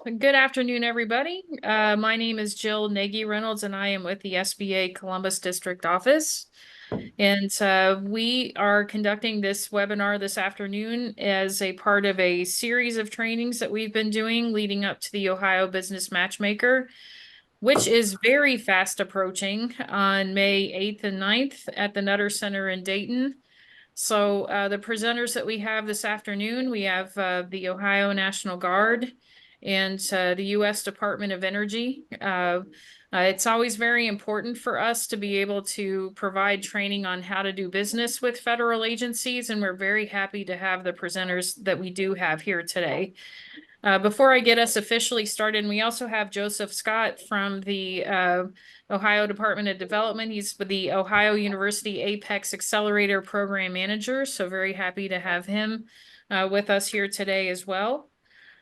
Good afternoon, everybody. My name is Jill Nagy Reynolds, and I am with the SBA Columbus District Office. And we are conducting this webinar this afternoon as a part of a series of trainings that we've been doing leading up to the Ohio Business Matchmaker, which is very fast approaching on May 8th and 9th at the Nutter Center in Dayton. So the presenters that we have this afternoon, we have the Ohio National Guard and the U.S. Department of Energy. It's always very important for us to be able to provide training on how to do business with federal agencies, and we're very happy to have the presenters that we do have here today. Before I get us officially started, we also have Joseph Scott from the Ohio Department of Development. He's with the Ohio University Apex Accelerator Program Manager, so very happy to have him with us here today as well.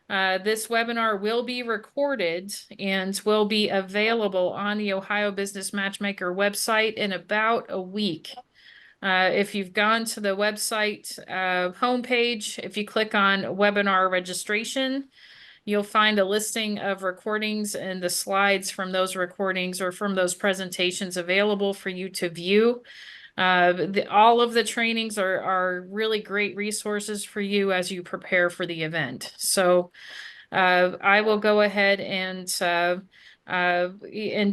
This webinar will be recorded and will be available on the Ohio Business Matchmaker website in about a week. If you've gone to the website homepage, if you click on webinar registration, you'll find a listing of recordings and the slides from those recordings or from those presentations available for you to view. All of the trainings are really great resources for you as you prepare for the event. So I will go ahead and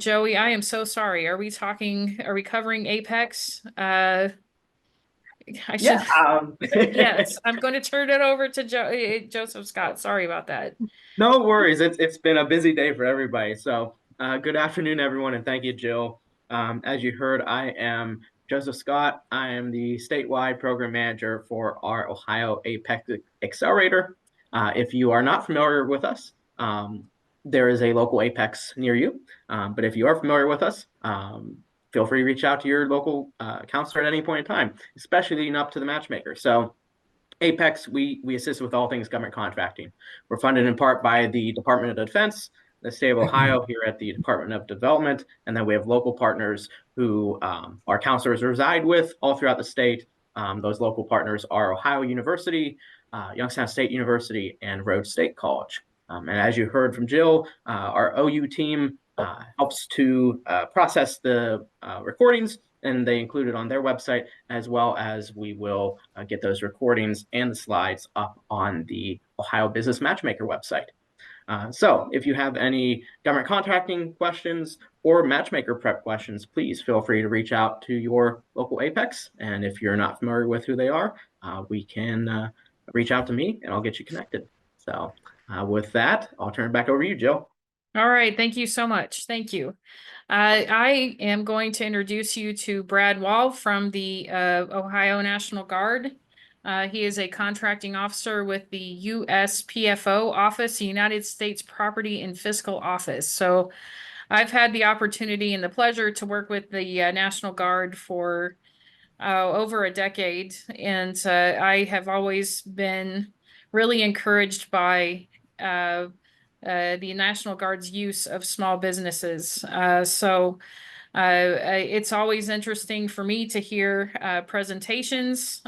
Joey, I am so sorry. Are we covering Apex? I should. Yeah. Yes, I'm going to turn it over to Joseph Scott. Sorry about that. No worries. It's been a busy day for everybody. So good afternoon, everyone, and thank you, Jill. As you heard, I am Joseph Scott. I am the statewide program manager for our Ohio Apex Accelerator. If you are not familiar with us, there is a local Apex near you. But if you are familiar with us, feel free to reach out to your local counselor at any point in time, especially leading up to the matchmaker. So Apex, we assist with all things government contracting. We're funded in part by the Department of Defense, the state of Ohio here at the Department of Development, and then we have local partners who our counselors reside with all throughout the state. Those local partners are Ohio University, Youngstown State University, and Rhodes State College. And as you heard from Jill, our OU team helps to process the recordings, and they include it on their website, as well as we will get those recordings and the slides up on the Ohio Business Matchmaker website. So if you have any government contracting questions or matchmaker prep questions, please feel free to reach out to your local Apex. And if you're not familiar with who they are, we can reach out to me and I'll get you connected. So with that, I'll turn it back over to you, Jill. All right, thank you so much. Thank you. I am going to introduce you to Brad Wall from the Ohio National Guard. He is a contracting officer with the USPFO office, the United States Property and Fiscal Office. So I've had the opportunity and the pleasure to work with the National Guard for over a decade, and I have always been really encouraged by the National Guard's use of small businesses. It's always interesting for me to hear presentations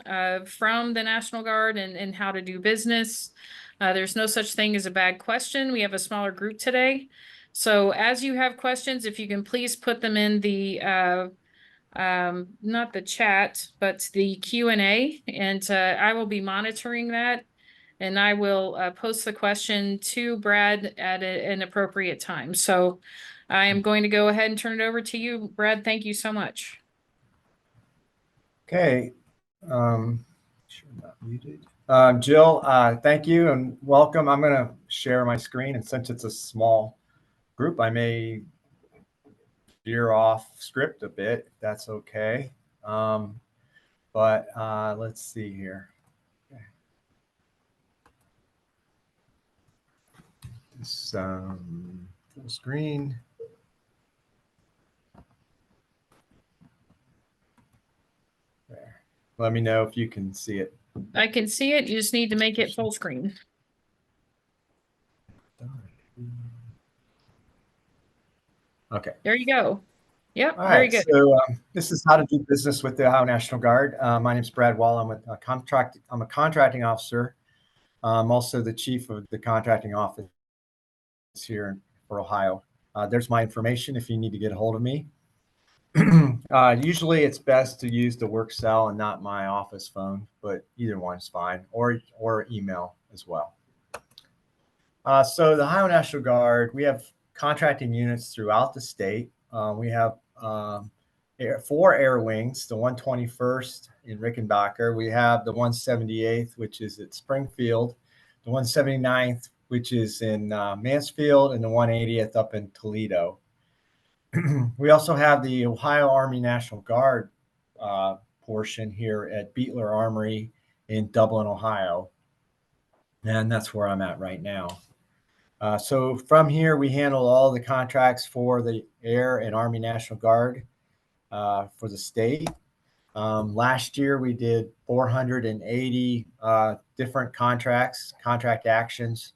from the National Guard and how to do business. There's no such thing as a bad question. We have a smaller group today. So as you have questions, if you can please put them in the not the chat, but the Q&A, and I will be monitoring that. And I will post the question to Brad at an appropriate time. So I am going to go ahead and turn it over to you, Brad. Thank you so much. Okay. Sure not muted. Jill, thank you and welcome. I'm going to share my screen, and since it's a small group, I may veer off script a bit. That's okay. But let's see here. This full screen. There. Let me know if you can see it. I can see it. You just need to make it full screen. Okay. There you go. Yep. All Very right. good. So this is how to do business with the Ohio National Guard. My name is Brad Wall. I'm a contracting officer. I'm also the chief of the contracting office here for Ohio. There's my information if you need to get a hold of me. Usually it's best to use the work cell and not my office phone, but either one's fine, or email as well. So the Ohio National Guard, we have contracting units throughout the state. We have 4 air wings, the 121st in Rickenbacker. We have the 178th, which is at Springfield, the 179th, which is in Mansfield, and the 180th up in Toledo. We also have the Ohio Army National Guard portion here at Beetler Armory in Dublin, Ohio. And that's where I'm at right now. So from here, we handle all the contracts for the Air and Army National Guard for the state. Last year, we did 480 different contract actions.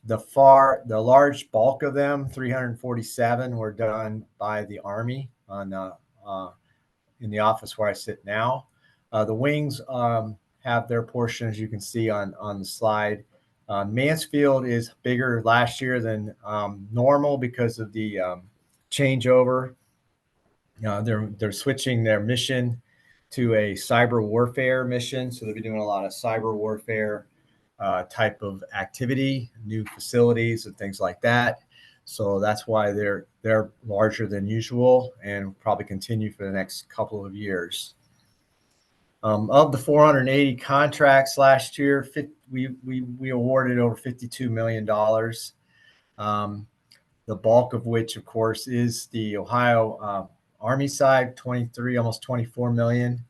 The large bulk of them, 347, were done by the Army in the office where I sit now. The wings have their portion, as you can see on the slide. Mansfield is bigger last year than normal because of the changeover. They're switching their mission to a cyber warfare mission, so they'll be doing a lot of cyber warfare type of activity, new facilities and things like that. So that's why they're larger than usual and probably continue for the next couple of years. Of the 480 contracts last year, we awarded over $52 million. The bulk of which, of course, is the Ohio Army side, 23, almost 24 million.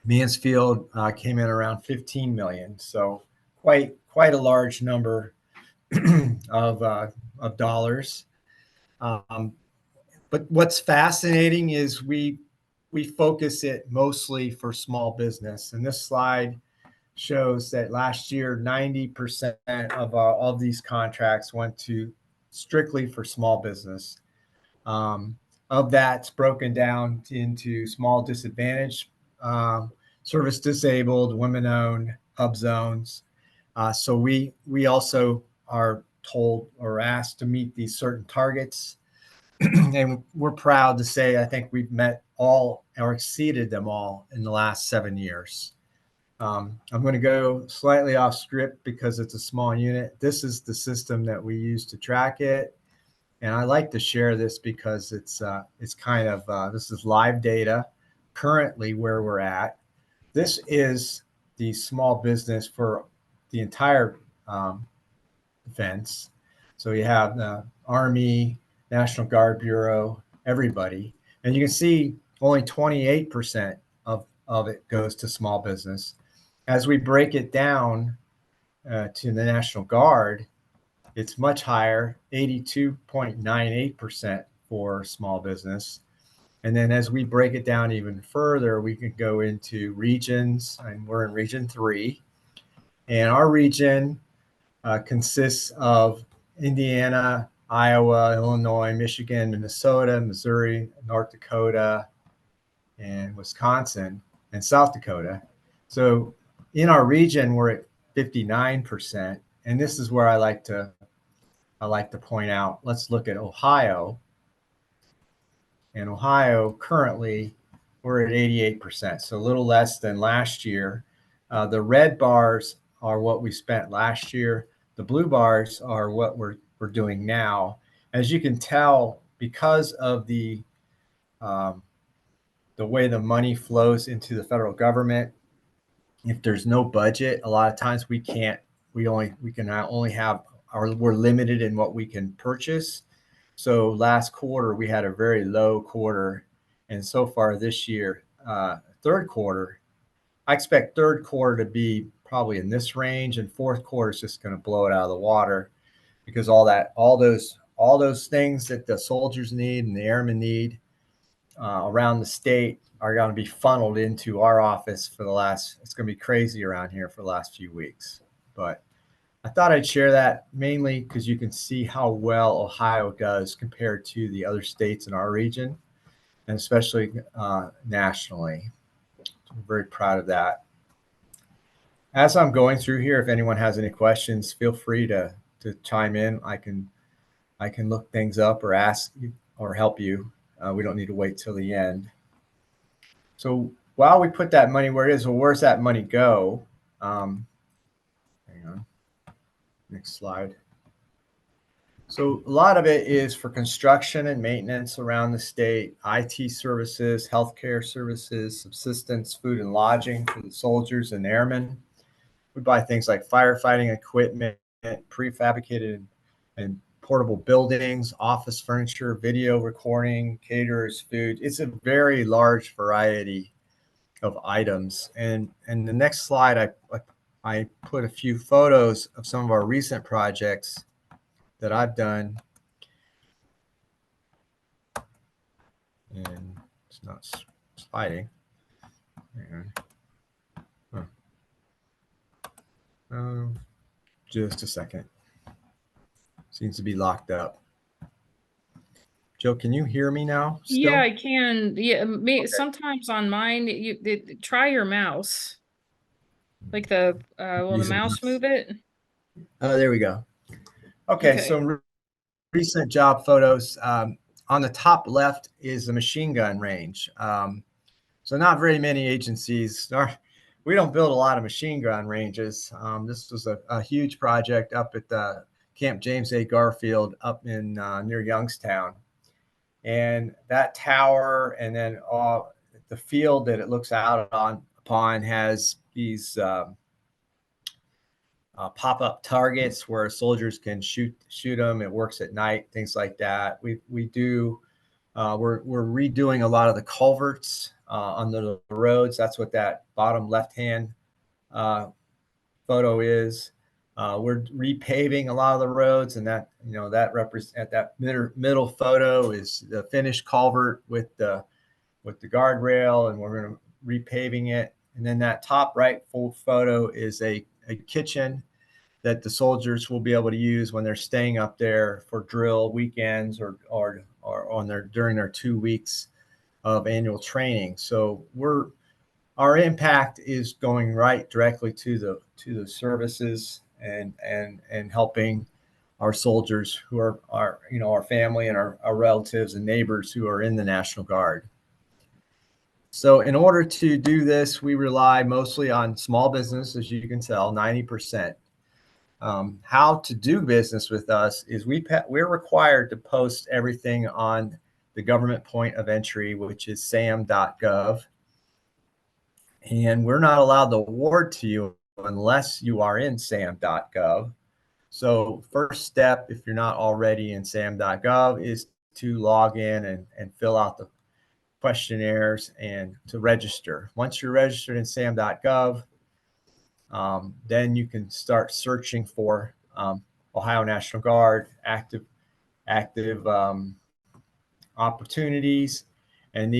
Mansfield came in around 15 million, so quite a large number of dollars. But what's fascinating is we focus it mostly for small business, and this slide shows that last year 90% of all of these contracts went to strictly for small business. Of that's broken down into small disadvantaged, service disabled, women-owned, hub zones. So we also are told or asked to meet these certain targets. And we're proud to say I think we've met all or exceeded them all in the last 7 years. I'm going to go slightly off script because it's a small unit. This is the system that we use to track it. And I like to share this because it's kind of, this is live data currently where we're at. This is the small business for the entire defense. So you have the Army, National Guard Bureau, everybody. And you can see only 28% of it goes to small business. As we break it down to the National Guard, it's much higher, 82.98% for small business. And then as we break it down even further, we can go into regions, and we're in Region 3. And our region consists of Indiana, Iowa, Illinois, Michigan, Minnesota, Missouri, North Dakota, and Wisconsin, and South Dakota. So in our region, we're at 59%. And this is where I like to point out. Let's look at Ohio. In Ohio, currently, we're at 88%, so a little less than last year. The red bars are what we spent last year. The blue bars are what we're doing now. As you can tell, because of the way the money flows into the federal government, if there's no budget, a lot of times we can only have, or we're limited in what we can purchase. So last quarter, we had a very low quarter. And so far this year, third quarter, I expect third quarter to be probably in this range, and fourth quarter is just going to blow it out of the water because all those things that the soldiers need and the airmen need around the state are going to be funneled into our office it's going to be crazy around here for the last few weeks. But I thought I'd share that mainly because you can see how well Ohio does compared to the other states in our region, and especially nationally. So I'm very proud of that. As I'm going through here, if anyone has any questions, feel free to chime in. I can look things up or ask you or help you. We don't need to wait till the end. So while we put that money where it is, well, where's that money go? Hang on. Next slide. So a lot of it is for construction and maintenance around the state, IT services, healthcare services, subsistence, food and lodging for the soldiers and airmen. We buy things like firefighting equipment, prefabricated and portable buildings, office furniture, video recording, caterers, food. It's a very large variety of items. And the next slide, I put a few photos of some of our recent projects that I've done. And it's not sliding. Just a second. Seems to be locked up. Joe, can you hear me now? Still? Yeah, I can. Yeah, Okay. sometimes on mine, try your mouse. Like the will the mouse move it? Oh, there we go. Okay. So recent job photos. On the top left is the machine gun range. So not very many agencies we don't build a lot of machine gun ranges. This was a huge project up at the Camp James A. Garfield up in near Youngstown. And that tower and then the field that it looks out upon has these pop-up targets where soldiers can shoot them. It works at night, things like that. We're redoing a lot of the culverts on the roads. That's what that bottom left-hand photo is. We're repaving a lot of the roads, and that middle photo is the finished culvert with the guardrail, and we're going to repaving it. And then that top right full photo is a kitchen that the soldiers will be able to use when they're staying up there for drill weekends or during their 2 weeks of annual training. So our impact is going right directly to the services and helping our soldiers who are our family and our relatives and neighbors who are in the National Guard. So in order to do this, we rely mostly on small business, as you can tell, 90%. How to do business with us is we're required to post everything on the government point of entry, which is sam.gov. And we're not allowed to award to you unless you are in sam.gov. So first step, if you're not already in sam.gov, is to log in and fill out the questionnaires and to register. Once you're registered in sam.gov, then you can start searching for Ohio National Guard active opportunities, and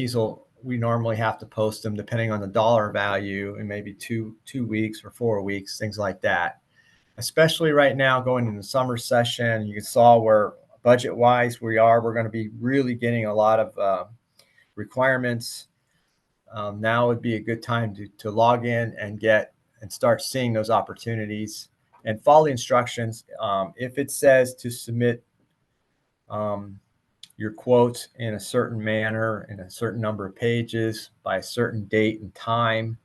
we normally have to post them depending on the dollar value in maybe two weeks or 4 weeks, things like that. Especially right now going into the summer session, you saw where budget wise we're going to be really getting a lot of requirements. Now would be a good time to log in and start seeing those opportunities and follow the instructions. If it says to submit your quotes in a certain manner, in a certain number of pages, by a certain date and time,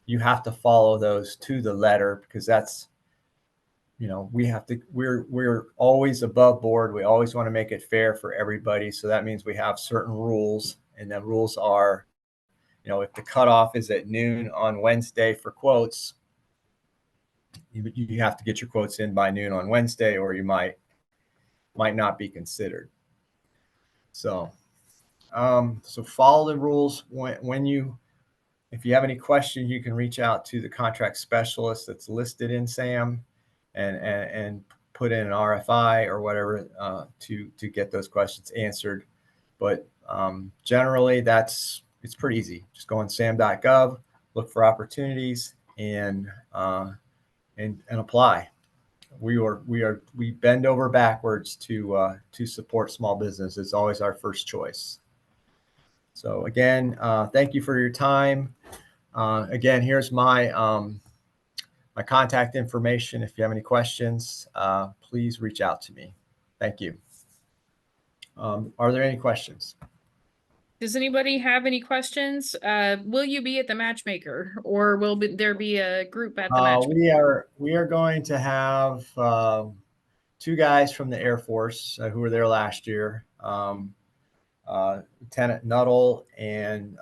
you have to follow those to the letter, because that's, we're always above board. We always want to make it fair for everybody. So that means we have certain rules, and the rules are, if the cutoff is at noon on Wednesday for quotes, you have to get your quotes in by noon on Wednesday, or you might not be considered. So follow the rules. If you have any questions, you can reach out to the contract specialist that's listed in SAM and put in an RFI or whatever to get those questions answered. But generally, it's pretty easy. Just go on sam.gov, look for opportunities, and apply. We bend over backwards to support small business. It's always our first choice. So again, thank you for your time. Again, here's my my contact information. If you have any questions, please reach out to me. Thank you. Are there any questions? Does anybody have any questions? Will you be at the matchmaker, or there be a group at the matchmaker? We are going to have 2 guys from the Air Force who were there last year, Lieutenant Nuttall and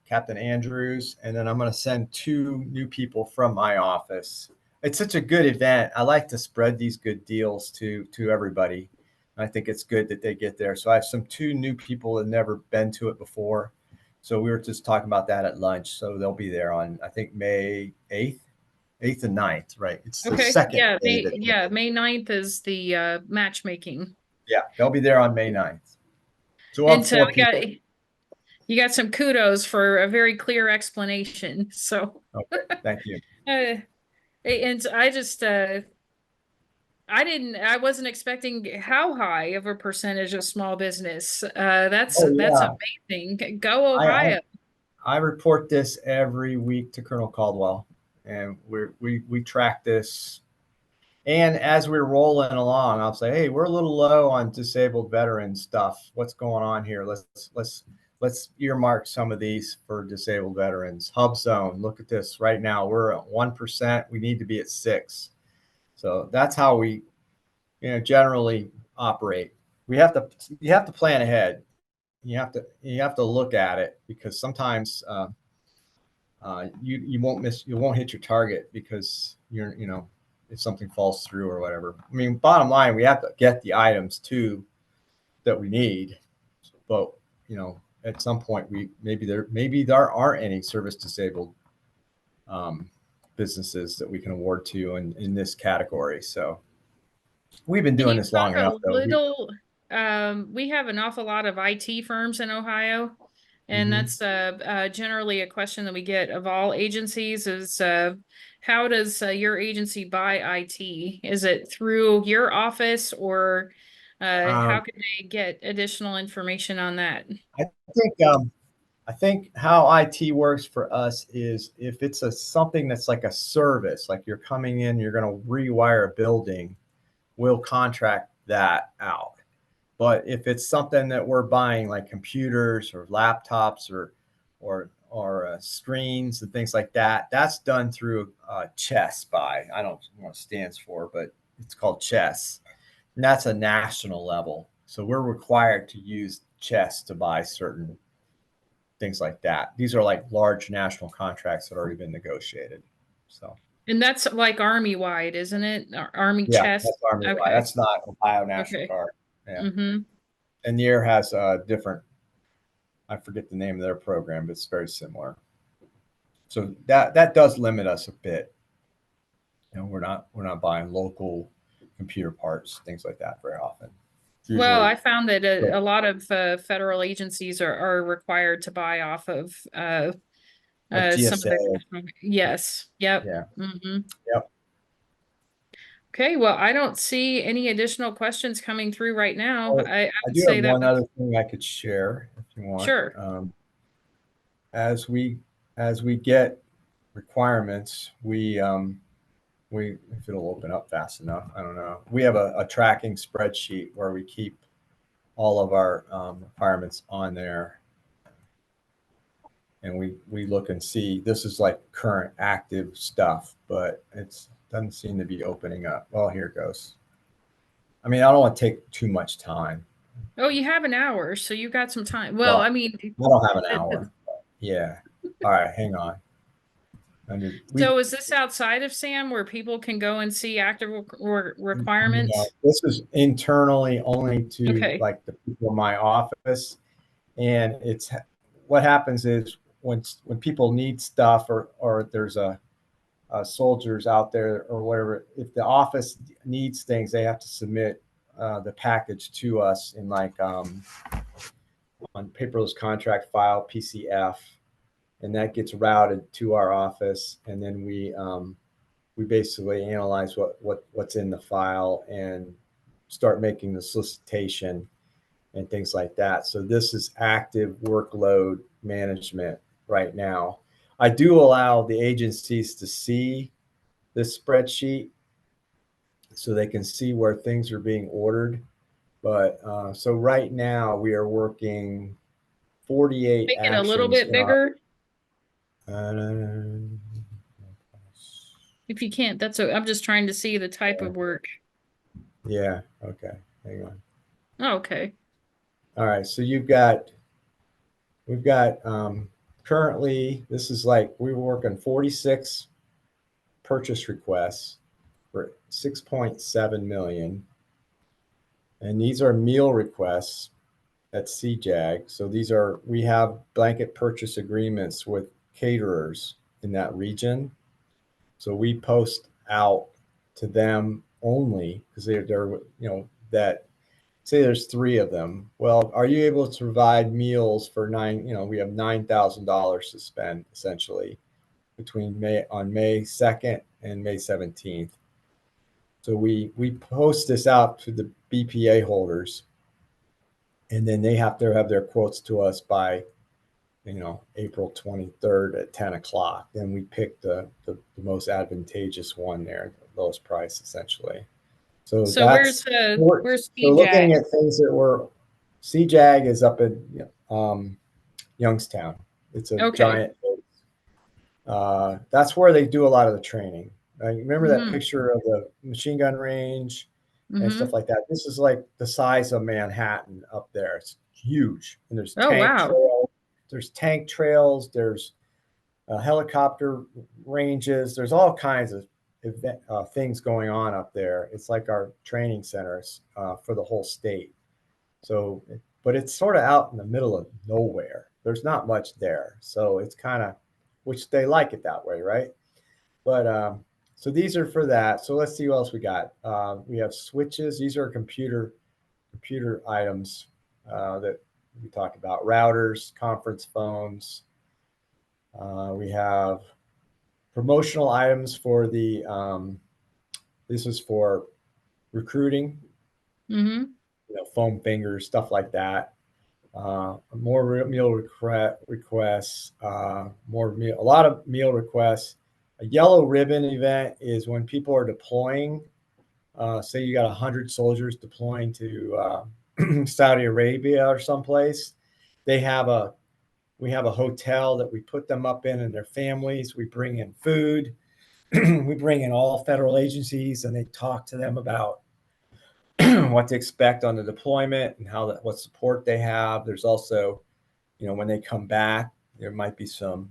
Captain Andrews, and then I'm going to send 2 new people from my office. It's such a good event. I like to spread these good deals to everybody. I think it's good that they get there. So I have 2 new people that have never been to it before. So we were just talking about that at lunch. So they'll be there on, I think, May 8th and 9th, right? It's the second day. May 9th is the matchmaking. Yeah, they'll be there on May 9th. So we'll And have so 4 people. you got some kudos for a very clear explanation. So okay, thank you. And I just I wasn't expecting how high of a percentage of small business. That's amazing. Go Ohio. I report this every week to Colonel Caldwell, and we track this. And as we're rolling along, I'll say, hey, we're a little low on disabled veteran stuff. What's going on here? Let's earmark some of these for disabled veterans. Hub zone, look at this right now. We're at 1%. We need to be at 6. So that's how we, generally operate. You have to plan ahead. You have to look at it, because sometimes you won't hit your target because if something falls through or whatever. I mean, bottom line, we have to get the items too that we need, but at some point maybe there aren't any service disabled businesses that we can award to in this category. So we've been doing this long enough, though. We have an awful lot of IT firms in Ohio, and that's generally a question that we get of all agencies is how does your agency buy IT? Is it through your office, or how can they get additional information on that? I think how IT works for us is if it's something that's like a service, like you're coming in, you're going to rewire a building, we'll contract that out. But if it's something that we're buying, like computers or laptops or screens and things like that, that's done through Chess buy. I don't know what it stands for, but it's called Chess. And that's a national level. So we're required to use Chess to buy certain things like that. These are like large national contracts that have already been negotiated. So. And that's like Army wide, isn't it? Army Chess. That's Army wide. That's not Ohio National Guard. Yeah. And the Air has a different, I forget the name of their program, but it's very similar. So that does limit us a bit. We're not buying local computer parts, things like that very often. Well, I found that a lot of federal agencies are required to buy off of some of their. Yes. Yep. Yeah. Yep. Okay. Well, I don't see any additional questions coming through right now. Well, I do have one other thing I could share if you want. Sure. As we get requirements, if it'll open up fast enough, I don't know. We have a tracking spreadsheet where we keep all of our requirements on there. And we look and see, this is like current active stuff, but it doesn't seem to be opening up. Well, here it goes. I mean, I don't want to take too much time. Oh, you have an hour, so you got some time. Well, I mean, I don't have an hour. Yeah. All right, hang on. So is this outside of SAM where people can go and see active requirements? No, this is internally only to like the people in my office. And it's what happens is when people need stuff or there's a soldiers out there or whatever, if the office needs things, they have to submit the package to us in like on paperless contract file, PCF. And that gets routed to our office, and then we basically analyze what's in the file and start making the solicitation and things like that. So this is active workload management right now. I do allow the agencies to see this spreadsheet so they can see where things are being ordered. But so right now we are working 48 Make it a little actions bit bigger. uh, If you can't, I'm just trying to see the type of work. yeah, okay, hang on. Oh, okay. All right, so we've got currently, this is like we were working 46 purchase requests for 6.7 million. And these are meal requests at CJAG. So we have blanket purchase agreements with caterers in that region. So we post out to them only because they're, that say there's 3 of them. Well, are you able to provide meals for we have $9,000 to spend essentially between May 2nd and May 17th. So we post this out to the BPA holders, and then they have to have their quotes to us by April 23rd at 10 o'clock. Then we pick the most advantageous one there, the lowest price essentially. So So that's where's so looking CJAG? at things that were CJAG is up in Youngstown. It's a Okay. giant. That's where they do a lot of the training. Remember that Mm-hmm. picture of the machine gun range and Mm-hmm. stuff like that? This is like the size of Manhattan up there. It's huge, and there's Oh, wow. tank trails, there's helicopter ranges, there's all kinds of things going on up there. It's like our training centers for the whole state. So, but it's sort of out in the middle of nowhere. There's not much there, so it's kind of, which they like it that way, right? But so these are for that. So let's see what else we got. We have switches. These are computer items that we talked about. Routers, conference phones. We have promotional items for the. This is for recruiting. Mm-hmm. Foam fingers, stuff like that. More meal requests. A lot of meal requests. A yellow ribbon event is when people are deploying. Say you got 100 soldiers deploying to Saudi Arabia or someplace. We have a hotel that we put them up in and their families. We bring in food. We bring in all federal agencies and they talk to them about what to expect on the deployment and what support they have. There's also, when they come back, there might be some,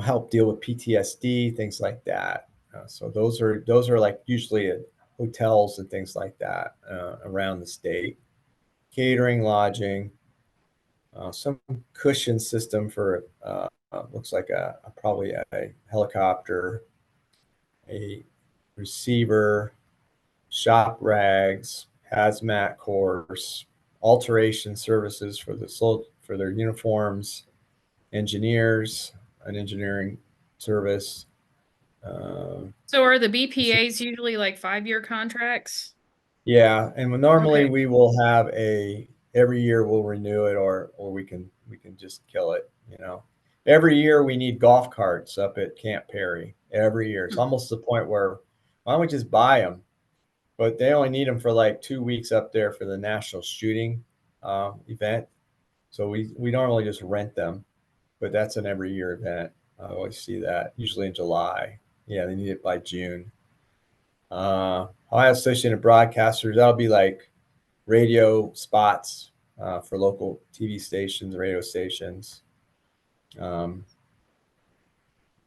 help deal with PTSD, things like that. So those are like usually at hotels and things like that around the state. Catering, lodging, some cushion system for looks like probably a helicopter, a receiver, shop rags, hazmat course, alteration services for their uniforms, engineers, an engineering service. So are the BPAs usually like 5-year contracts? Yeah, and normally Okay. we will have every year we'll renew it, or we can just kill it. Every year we need golf carts up at Camp Perry. Every year, it's almost to the point where why don't we just buy them? But they only need them for like 2 weeks up there for the national shooting event. So we normally just rent them, but that's an every year event. I always see that, usually in July. Yeah, they need it by June. Ohio Associated Broadcasters, that'll be like radio spots for local TV stations, radio stations. But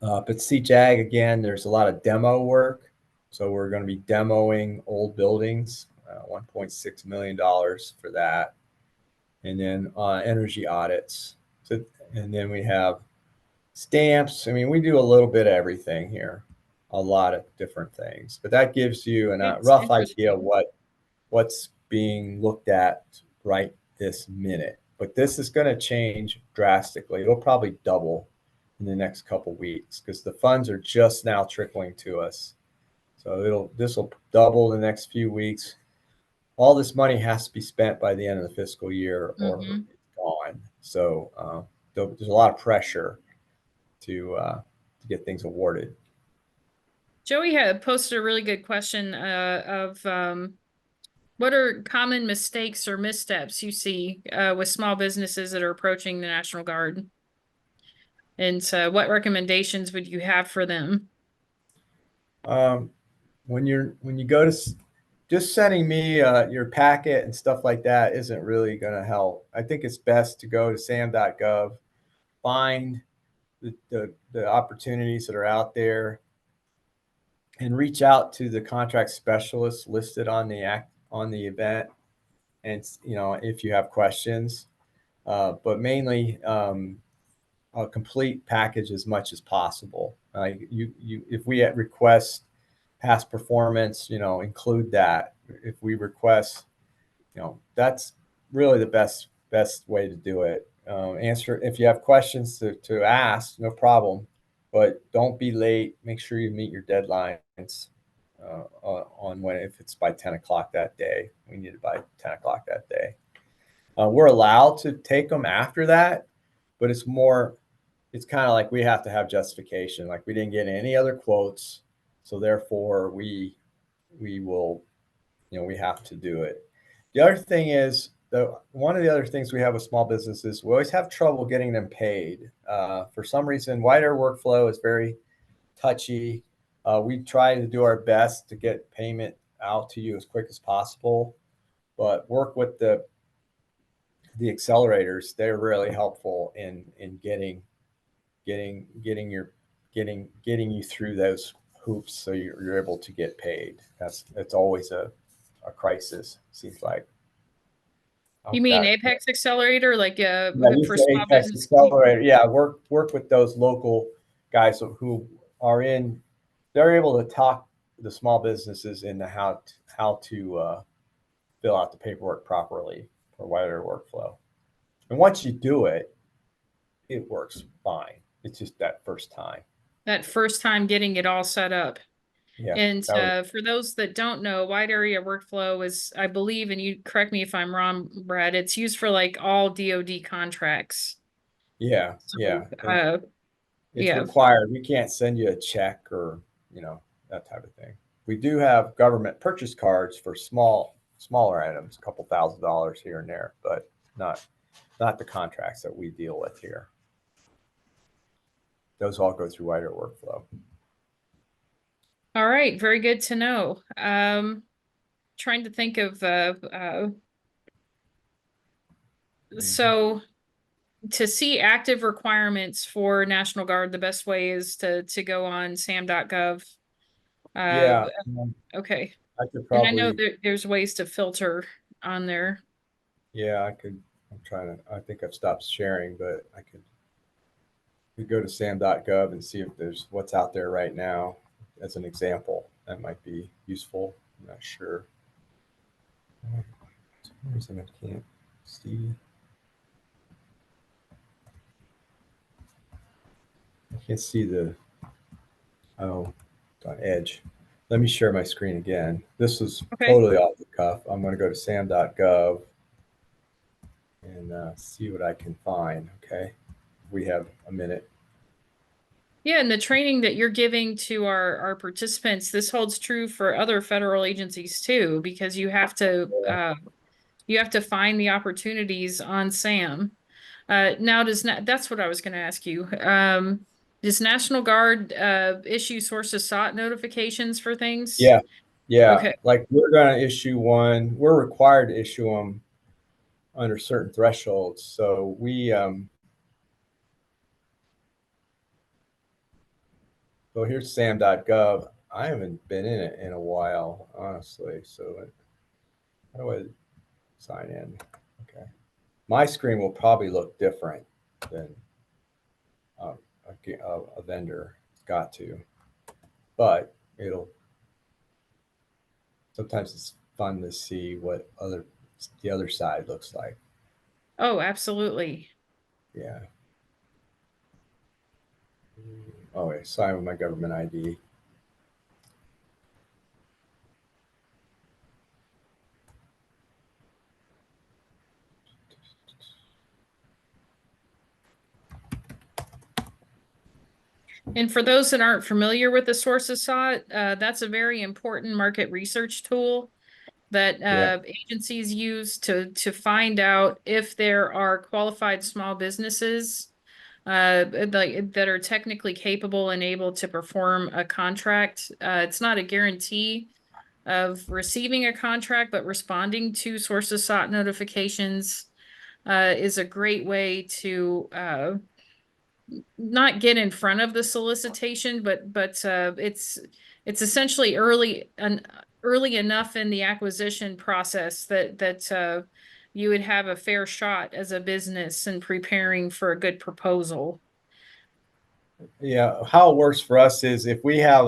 CJAG, again, there's a lot of demo work. So we're going to be demoing old buildings, $1.6 million for that. And then energy audits. And then we have stamps. I mean, we do a little bit of everything here, a lot of different things. But that gives you a It's rough idea of interesting. what's being looked at right this minute. But this is going to change drastically. It'll probably double in the next couple weeks because the funds are just now trickling to us. So this will double the next few weeks. All this money has to be spent by the end of the fiscal year or Mm-hmm. it's gone. So there's a lot of pressure to get things awarded. Joey had posted a really good question of what are common mistakes or missteps you see with small businesses that are approaching the National Guard? And so what recommendations would you have for them? When you go to just sending me your packet and stuff like that isn't really going to help. I think it's best to go to sam.gov, find the opportunities that are out there, and reach out to the contract specialists listed on the event. And if you have questions, but mainly a complete package as much as possible. If we request past performance, include that. If we request, that's really the best way to do it. Answer if you have questions to ask, no problem, but don't be late. Make sure you meet your deadlines on when, if it's by 10 o'clock that day, we need it by 10 o'clock that day. We're allowed to take them after that, but it's kind of like we have to have justification. Like we didn't get any other quotes, so therefore we will, we have to do it. The other thing is, one of the other things we have with small businesses, we always have trouble getting them paid. For some reason, wider workflow is very touchy. We try to do our best to get payment out to you as quick as possible, but work with the accelerators. They're really helpful in getting you through those hoops so you're able to get paid. That's always a crisis, seems like. You mean Apex Accelerator, like Yeah, for use the small Apex business? Accelerator. Yeah, work with those local guys who are in. They're able to talk the small businesses into how to fill out the paperwork properly for wider workflow. And once you do it, it works fine. It's just that first time. That first time getting it all set up. Yeah. And for those that don't know, wide area workflow is, I believe, and you correct me if I'm wrong, Brad, it's used for like all DoD contracts. Yeah. So, Yeah. And it's yeah. required. We can't send you a check or, that type of thing. We do have government purchase cards for smaller items, a couple $1,000s here and there, but not the contracts that we deal with here. Those all go through wider workflow. All right, very good to know. Trying to think of so to see active requirements for National Guard, the best way is to go on sam.gov. Yeah. Okay. I could And I know probably, there's ways to filter on there. yeah, I think I've stopped sharing, but we go to sam.gov and see if there's what's out there right now as an example. That might be useful. I'm not sure. For some reason I can't see. I can't see it's on Edge. Let me share my screen again. This is Okay. totally off the cuff. I'm going to go to sam.gov and see what I can find. Okay. We have a minute. Yeah, and the training that you're giving to our participants, this holds true for other federal agencies too, because you have to find the opportunities on SAM. Now that's what I was going to ask you. Does National Guard issue sources sought notifications for things? Yeah. Yeah. Okay. Like we're going to issue one. We're required to issue them under certain thresholds. So so here's sam.gov. I haven't been in it in a while, honestly. So how do I sign in? Okay. My screen will probably look different than a vendor. It's got to, but sometimes it's fun to see what the other side looks like. Oh, absolutely. Yeah. Oh, wait, sign with my government ID. And for those that aren't familiar with the sources sought, that's a very important market research tool that agencies use to find out if there are qualified small businesses that are technically capable and able to perform a contract. It's not a guarantee of receiving a contract, but responding to sources sought notifications is a great way to not get in front of the solicitation, but it's essentially early enough in the acquisition process that you would have a fair shot as a business in preparing for a good proposal. Yeah, how it works for us is if we have,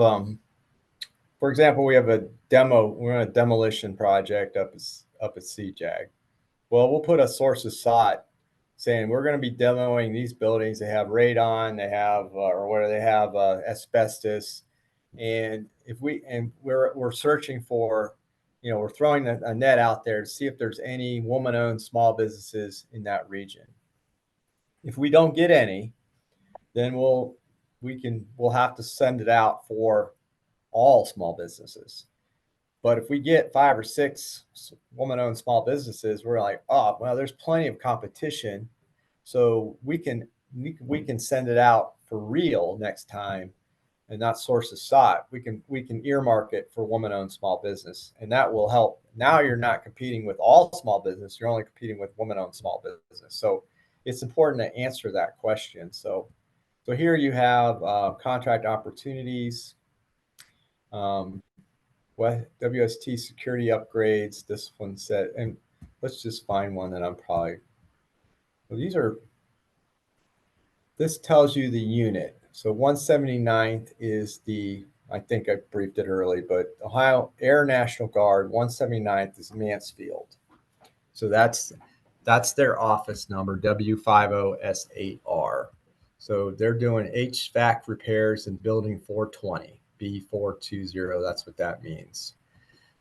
for example, we have we're on a demolition project up at CJAG. Well, we'll put a sources sought saying we're going to be demoing these buildings. They have radon, they have asbestos, and we're searching for, we're throwing a net out there to see if there's any woman-owned small businesses in that region. If we don't get any, then we'll have to send it out for all small businesses. But if we get 5 or 6 woman-owned small businesses, we're like, oh, well, there's plenty of competition, so we can send it out for real next time, and not sources sought. We can earmark it for woman-owned small business, and that will help. Now you're not competing with all small business; you're only competing with woman-owned small business. So it's important to answer that question. So here you have contract opportunities. WST security upgrades. This one said, and let's just find one that this tells you the unit. So 179th is I think I briefed it early, but Ohio Air National Guard, 179th is Mansfield. So that's their office number, W50S8R. So they're doing HVAC repairs in building 420. B420, that's what that means.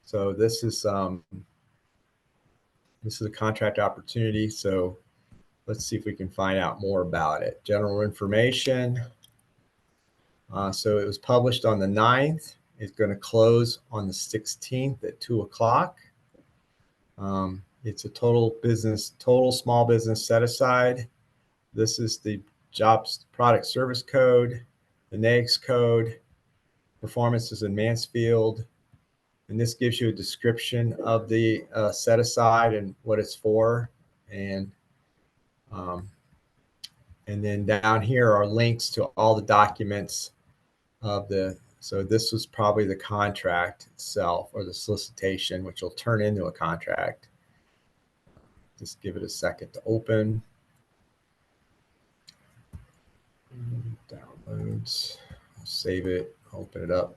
So this is a contract opportunity. So let's see if we can find out more about it. General information. So it was published on the 9th. It's going to close on the 16th at 2 o'clock. It's a total small business set aside. This is the jobs product service code, the NAICS code. Performance is in Mansfield, and this gives you a description of the set aside and what it's for, and then down here are links to all the documents of so this was probably the contract itself or the solicitation, which will turn into a contract. Just give it a second to open. Downloads, I'll save it, open it up,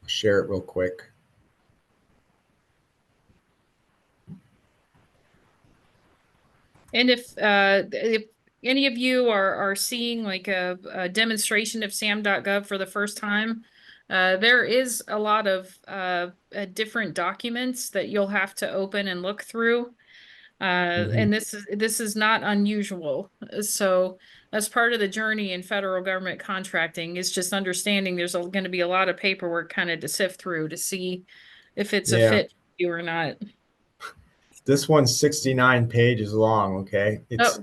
share it real quick. And if any of you are seeing like a demonstration of SAM.gov for the first time, there is a lot of different documents that you'll have to open and look through. And this is not unusual. So that's part of the journey in federal government contracting, is just understanding there's going to be a lot of paperwork kind of to sift through to see if it's a fit for you or not. This one's 69 pages long. Okay, it's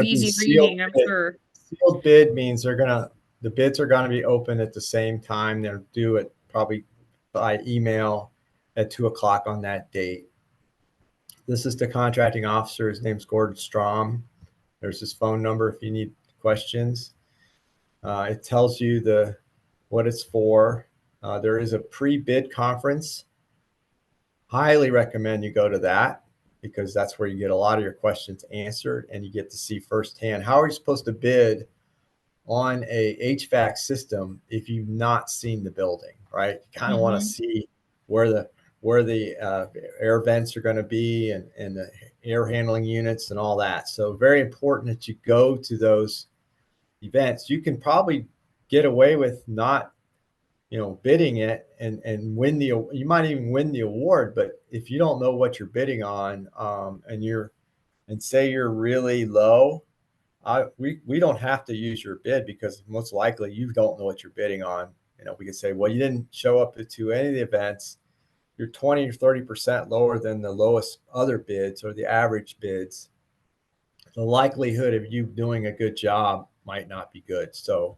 easy reading, I'm sure. Sealed bid means the bids are going to be open at the same time. They'll do it probably by email at 2 o'clock on that date. This is the contracting officer. His name's Gordon Strom. There's his phone number if you need questions. It tells you what it's for. There is a pre-bid conference. Highly recommend you go to that, because that's where you get a lot of your questions answered, and you get to see firsthand how are you supposed to bid on a HVAC system if you've not seen the building, right? You kind of want to see where the air vents are going to be and the air handling units and all that. So very important that you go to those events. You can probably get away with not, bidding it and you might even win the award. But if you don't know what you're bidding on, and say you're really low, we don't have to use your bid because most likely you don't know what you're bidding on. We could say, well, you didn't show up to any of the events. You're 20 or 30% lower than the lowest other bids or the average bids. The likelihood of you doing a good job might not be good. So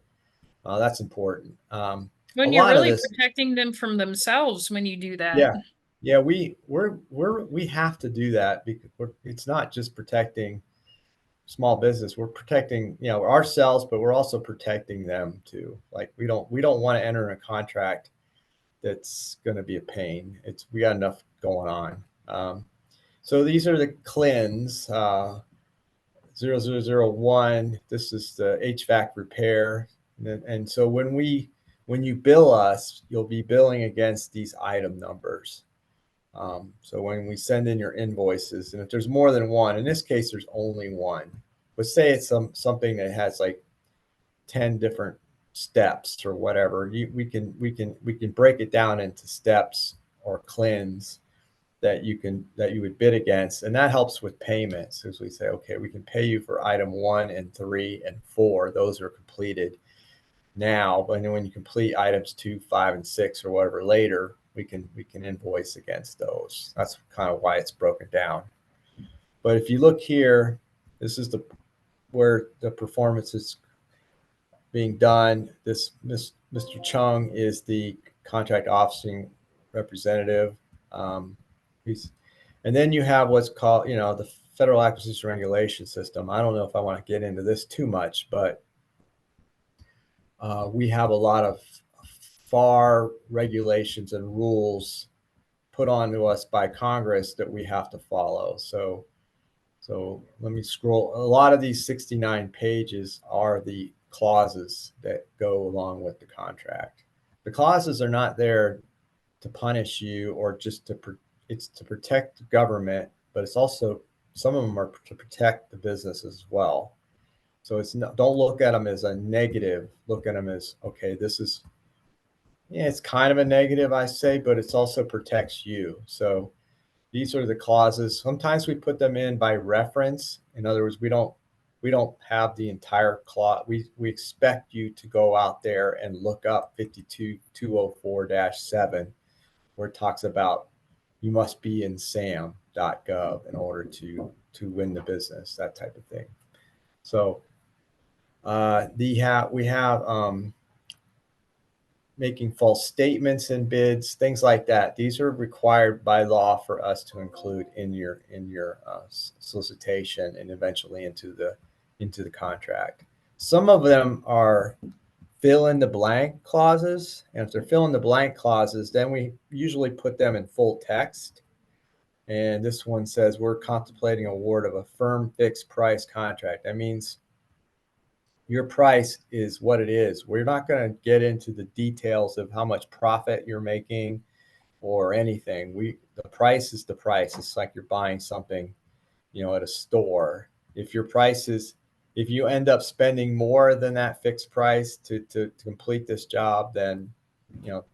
that's important. When A you're lot of really this, protecting them from themselves when you do that. yeah, we have to do that because it's not just protecting small business. We're protecting, ourselves, but we're also protecting them too. Like we don't want to enter in a contract that's going to be a pain. We got enough going on. So these are the CLINs, 0001. This is the HVAC repair. And so when you bill us, you'll be billing against these item numbers. So when we send in your invoices, and if there's more than one, in this case, there's only one, but say it's something that has like 10 different steps or whatever, we can break it down into steps or CLINs that you would bid against, and that helps with payments. As we say, okay, we can pay you for item 1 and 3 and 4; those are completed now. But then when you complete items 2, 5, and 6 or whatever later, we can invoice against those. That's kind of why it's broken down. But if you look here, this is where the performance is being done. Mr. Chung is the contract officing representative. And then you have what's called, the Federal Acquisition Regulation System. I don't know if I want to get into this too much, but we have a lot of FAR regulations and rules put onto us by Congress that we have to follow. So let me scroll. A lot of these 69 pages are the clauses that go along with the contract. The clauses are not there to punish you or just it's to protect the government, but it's also, some of them are to protect the business as well. So don't look at them as a negative. Look at them as, okay, it's kind of a negative, I say, but it's also protects you. So these are the clauses. Sometimes we put them in by reference. In other words, we don't have the entire clause. We expect you to go out there and look up 52204-7, where it talks about you must be in sam.gov in order to win the business, that type of thing. So we have making false statements in bids, things like that. These are required by law for us to include in your solicitation and eventually into the contract. Some of them are fill in the blank clauses, and if they're fill in the blank clauses, then we usually put them in full text. And this one says we're contemplating award of a firm fixed price contract. That means your price is what it is. We're not going to get into the details of how much profit you're making or anything. The price is the price. It's like you're buying something, at a store. If you end up spending more than that fixed price to complete this job, then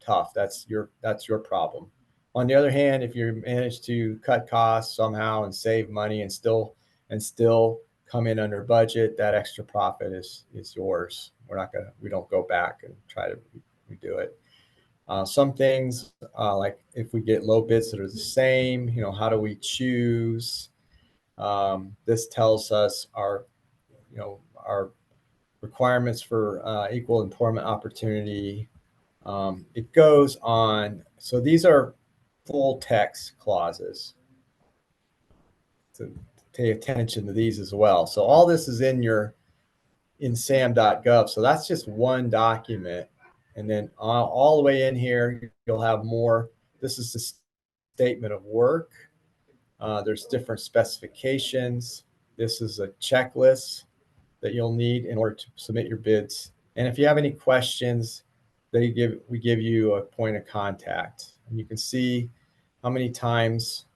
tough. That's your problem. On the other hand, if you manage to cut costs somehow and save money and still come in under budget, that extra profit is yours. We don't go back and try to redo it. Some things, like if we get low bids that are the same, how do we choose? This tells us our requirements for equal employment opportunity. It goes on. So these are full text clauses. To pay attention to these as well. So all this is in sam.gov. So that's just one document. And then all the way in here, you'll have more. This is the statement of work. There's different specifications. This is a checklist that you'll need in order to submit your bids. And if you have any questions, we give you a point of contact. And you can see how many times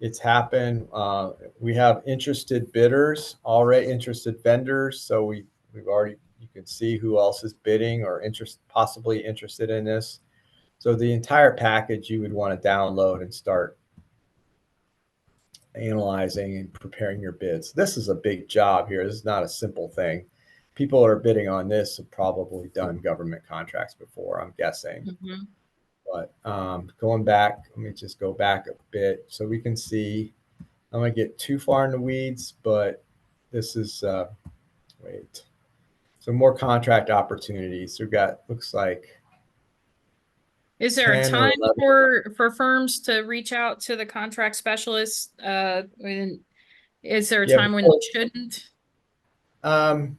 it's happened. We have interested bidders, already interested vendors. So you can see who else is bidding or possibly interested in this. So the entire package you would want to download and start analyzing and preparing your bids. This is a big job here. This is not a simple thing. People that are bidding on this have probably done government contracts before, I'm guessing. Mhm. But going back, let me just go back a bit so we can see. I'm going to get too far in the weeds, but this is, wait. So more contract opportunities. We've got, looks like Is there a 10 or time 11. for firms to reach out to the contract specialist? Is there a Yeah, time when they shouldn't? um,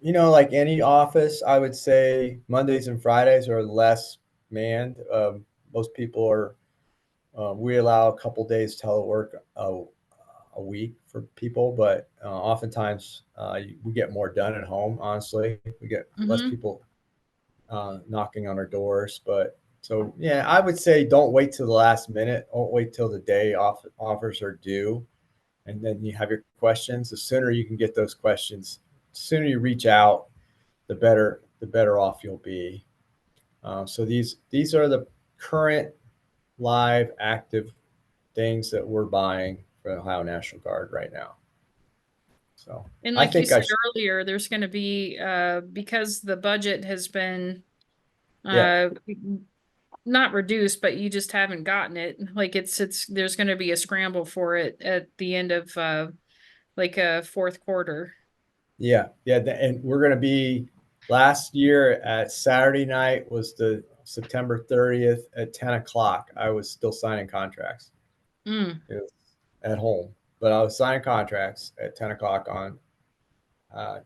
like any office, I would say Mondays and Fridays are less manned. Most people are, we allow a couple days telework a week for people, but oftentimes we get more done at home, honestly. We get less Mhm. people knocking on our doors. But so, yeah, I would say don't wait till the last minute. Don't wait till the day offers are due. And then you have your questions. The sooner you can get those questions, the sooner you reach out, the better off you'll be. So these are the current live active things that we're buying for the Ohio National Guard right now. So And I like you think I said should, earlier, there's going to be, because the budget has been, yeah, uh, not reduced, but you just haven't gotten it. Like there's going to be a scramble for it at the end of, like a fourth quarter. yeah. And we're going to be last year at Saturday night was the September 30th at 10 o'clock. I was still signing contracts. Mm. It was at home, but I was signing contracts at 10 o'clock on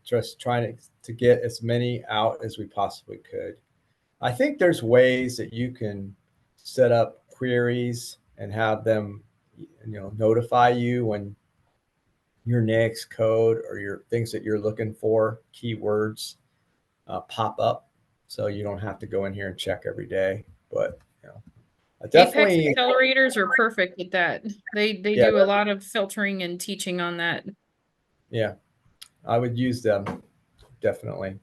just trying to get as many out as we possibly could. I think there's ways that you can set up queries and have them, notify you when your next code or your things that you're looking for, keywords, pop up, so you don't have to go in here and check every day. But I Apex definitely, accelerators are perfect at that. They yeah, do a lot of filtering and teaching on that. yeah, I would use them definitely.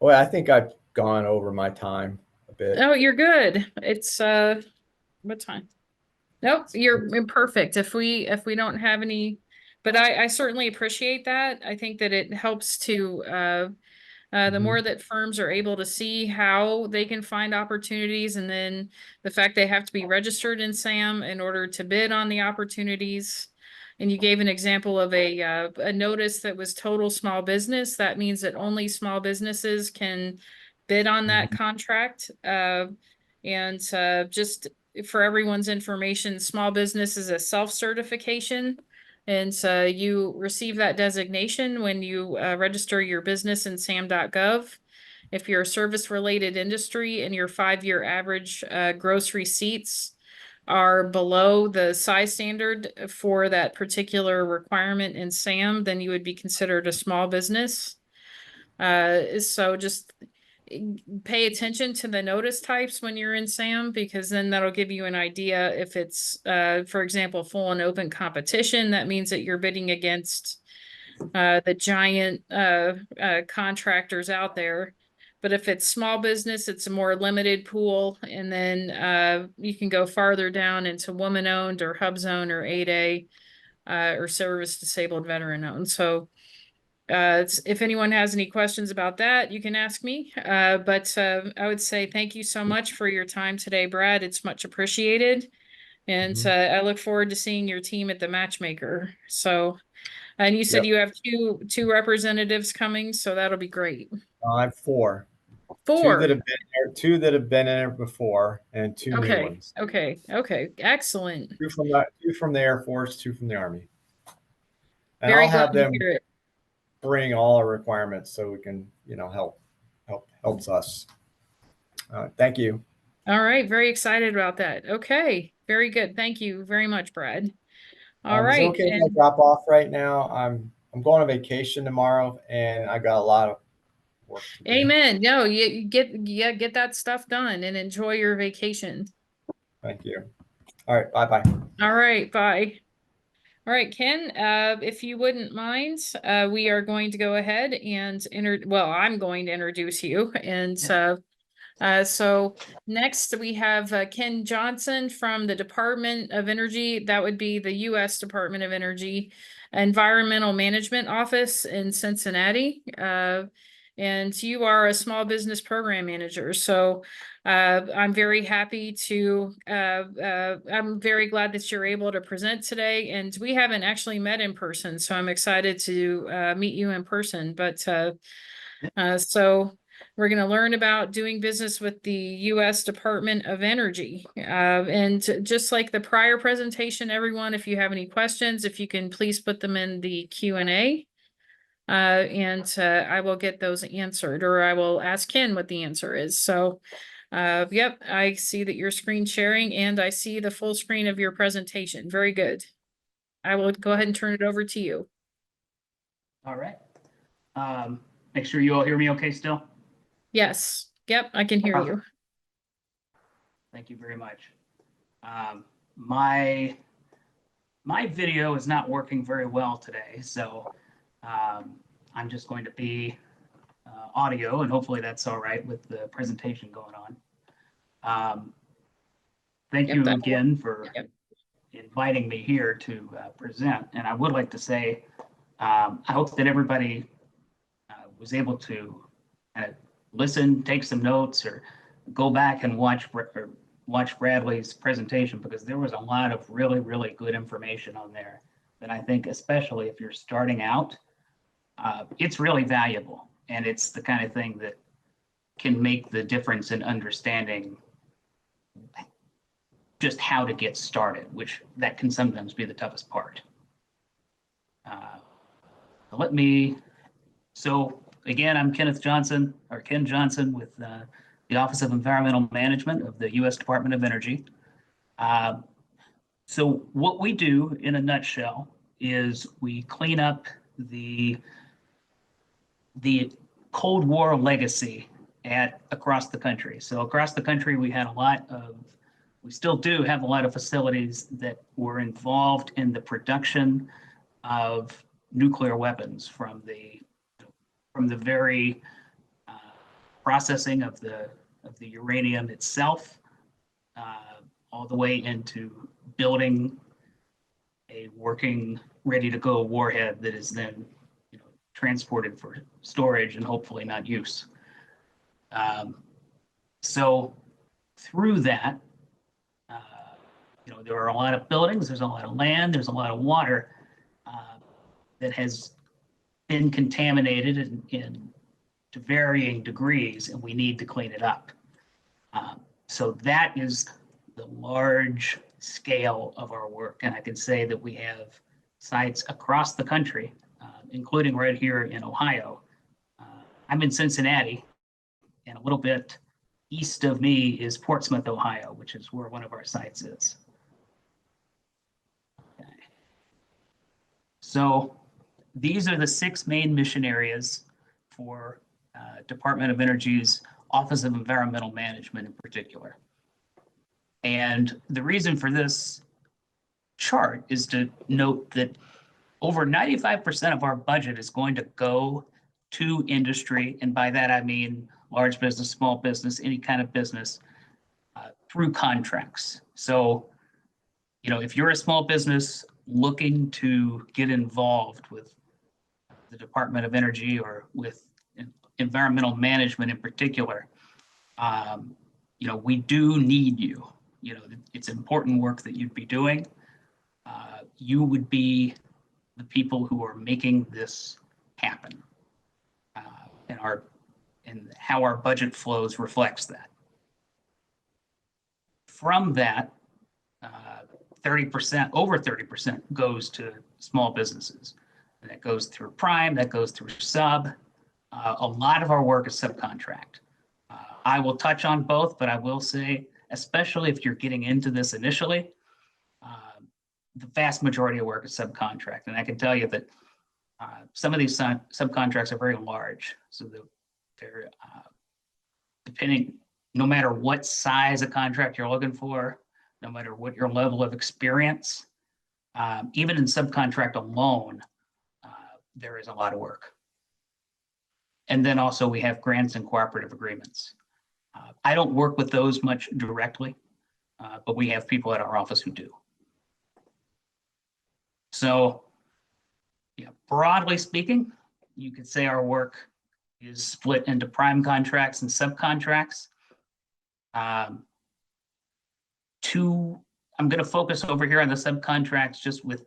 Well, I think I've gone over my time a bit. Oh, you're good. It's what time? Nope, you're imperfect. If we don't have any, but I certainly appreciate that. I think that it helps to the Mhm. more that firms are able to see how they can find opportunities, and then the fact they have to be registered in SAM in order to bid on the opportunities. And you gave an example of a notice that was total small business. That means that only small businesses can bid on that Mhm. contract. And just for everyone's information, small business is a self-certification. And so you receive that designation when you register your business in sam.gov. If you're a service-related industry and your 5-year average gross receipts are below the size standard for that particular requirement in SAM, then you would be considered a small business. So just pay attention to the notice types when you're in SAM, because then that'll give you an idea if it's, for example, full and open competition. That means that you're bidding against the giant contractors out there. But if it's small business, it's a more limited pool. And then you can go farther down into woman-owned or hub zone or 8A or service disabled veteran owned. So if anyone has any questions about that, you can ask me. But I would say thank you so much for your time today, Brad. It's much appreciated. And Mhm. I look forward to seeing your team at the Matchmaker. So, and you said Yep. you have two representatives coming, so that'll be great. I have four. Two that Four. have been there, two that have been in it before, and two new Okay. ones. Okay. Okay. Excellent. Two from the Air Force, two from the Army. And Very I'll glad have to them hear it. bring all our requirements so we can, helps us. Thank you. All right. Very excited about that. Okay. Very good. Thank you very much, Brad. All Is it right. okay if I And drop off right now? I'm going on vacation tomorrow, and I got a lot of work to do. amen. No, you get that stuff done and enjoy your vacation. Thank you. All right. Bye-bye. All right. Bye. All right, Ken, if you wouldn't mind, we are going to go ahead and I'm going to introduce you. And So next we have Ken Johnson from the Department of Energy. That would be the U.S. Department of Energy Environmental Management Office in Cincinnati. And you are a small business program manager. So I'm very happy to, I'm very glad that you're able to present today. And we haven't actually met in person, so I'm excited to meet you in person. But so we're going to learn about doing business with the U.S. Department of Energy. And just like the prior presentation, everyone, if you have any questions, if you can please put them in the Q&A. And I will get those answered, or I will ask Ken what the answer is. So, yep, I see that you're screen sharing and I see the full screen of your presentation. Very good. I will go ahead and turn it over to you. All right. Make sure you all hear me okay still. Yes. Yep, I can hear you. Perfect. Thank you very much. My video is not working very well today, so I'm just going to be audio, and hopefully that's all right with the presentation going on. Thank you again for inviting me here to present, and I would like to say I hope that everybody was able to listen, take some notes, or go back and watch Bradley's presentation, because there was a lot of really, really good information on there that I think, especially if you're starting out, it's really valuable. And it's the kind of thing that can make the difference in understanding just how to get started, which that can sometimes be the toughest part. So again, I'm Ken Johnson with the Office of Environmental Management of the U.S. Department of Energy. So what we do in a nutshell is we clean up the Cold War legacy across the country. So across the country, we still do have a lot of facilities that were involved in the production of nuclear weapons, from the very processing of the uranium itself, all the way into building a working, ready-to-go warhead that is then transported for storage and hopefully not use. So through that, there are a lot of buildings, there's a lot of land, there's a lot of water that has been contaminated to varying degrees, and we need to clean it up. So that is the large scale of our work. And I can say that we have sites across the country, including right here in Ohio. I'm in Cincinnati, and a little bit east of me is Portsmouth, Ohio, which is where one of our sites is. Okay. So these are the 6 main mission areas for Department of Energy's Office of Environmental Management in particular. And the reason for this chart is to note that over 95% of our budget is going to go to industry, and by that I mean large business, small business, any kind of business, through contracts. So, if you're a small business looking to get involved with the Department of Energy or with environmental management in particular, we do need you. It's important work that you'd be doing. You would be the people who are making this happen, and how our budget flows reflects that. From that, 30%, over 30% goes to small businesses. And that goes through prime, that goes through sub. A lot of our work is subcontract. I will touch on both, but I will say, especially if you're getting into this initially, the vast majority of work is subcontract. And I can tell you that some of these subcontracts are very large. So they're depending, no matter what size of contract you're looking for, no matter what your level of experience, even in subcontract alone, there is a lot of work. And then also we have grants and cooperative agreements. I don't work with those much directly, but we have people at our office who do. So, yeah, broadly speaking, you could say our work is split into prime contracts and subcontracts. I'm going to focus over here on the subcontracts just with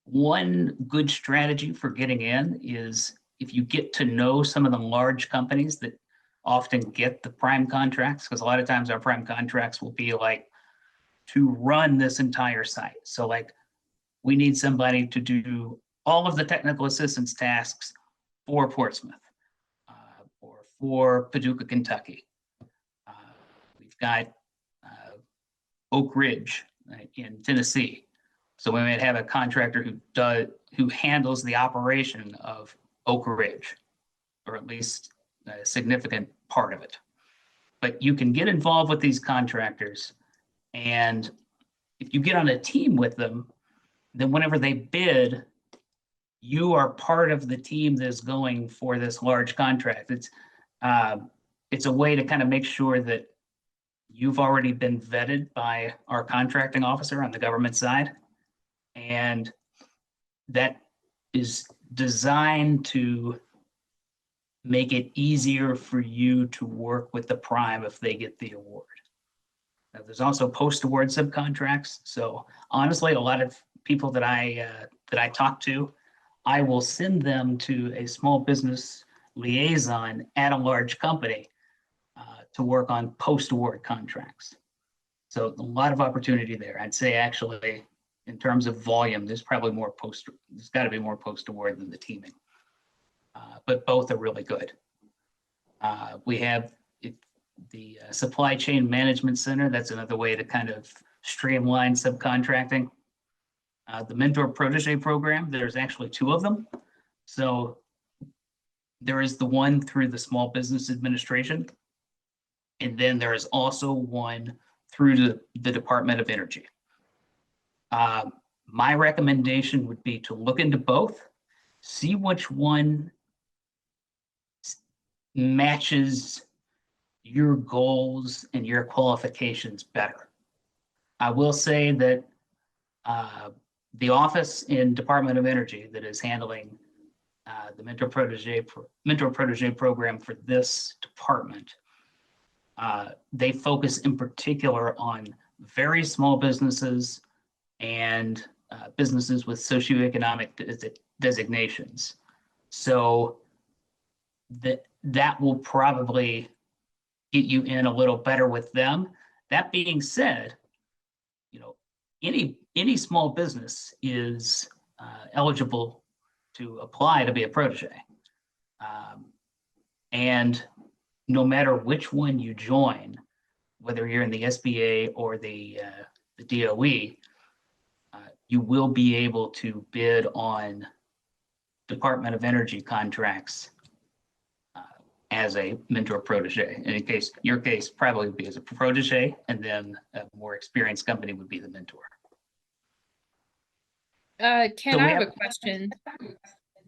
one good strategy for getting in is if you get to know some of the large companies that often get the prime contracts, because a lot of times our prime contracts will be like to run this entire site. So like we need somebody to do all of the technical assistance tasks for Portsmouth or for Paducah, Kentucky. We've got Oak Ridge in Tennessee. So we might have a contractor who handles the operation of Oak Ridge, or at least a significant part of it. But you can get involved with these contractors, and if you get on a team with them, then whenever they bid, you are part of the team that's going for this large contract. It's a way to kind of make sure that you've already been vetted by our contracting officer on the government side. And that is designed to make it easier for you to work with the prime if they get the award. Now, there's also post-award subcontracts. So honestly, a lot of people that I talk to, I will send them to a small business liaison at a large company to work on post-award contracts. So a lot of opportunity there. I'd say actually, in terms of volume, there's probably more there's got to be more post-award than the teaming. But both are really good. We have the Supply Chain Management Center. That's another way to kind of streamline subcontracting. The Mentor Protege program, there's actually two of them. So there is the one through the Small Business Administration, and then there is also one through the Department of Energy. My recommendation would be to look into both, see which one matches your goals and your qualifications better. I will say that the office in Department of Energy that is handling the Mentor Protege program for this department, they focus in particular on very small businesses and businesses with socioeconomic designations. So that will probably get you in a little better with them. That being said, you know, any small business is eligible to apply to be a protege. And no matter which one you join, whether you're in the SBA or the DOE, you will be able to bid on Department of Energy contracts as a mentor protege. In your case probably would be as a protege, and then a more experienced company would be the mentor. Ken, So I we have a have- question.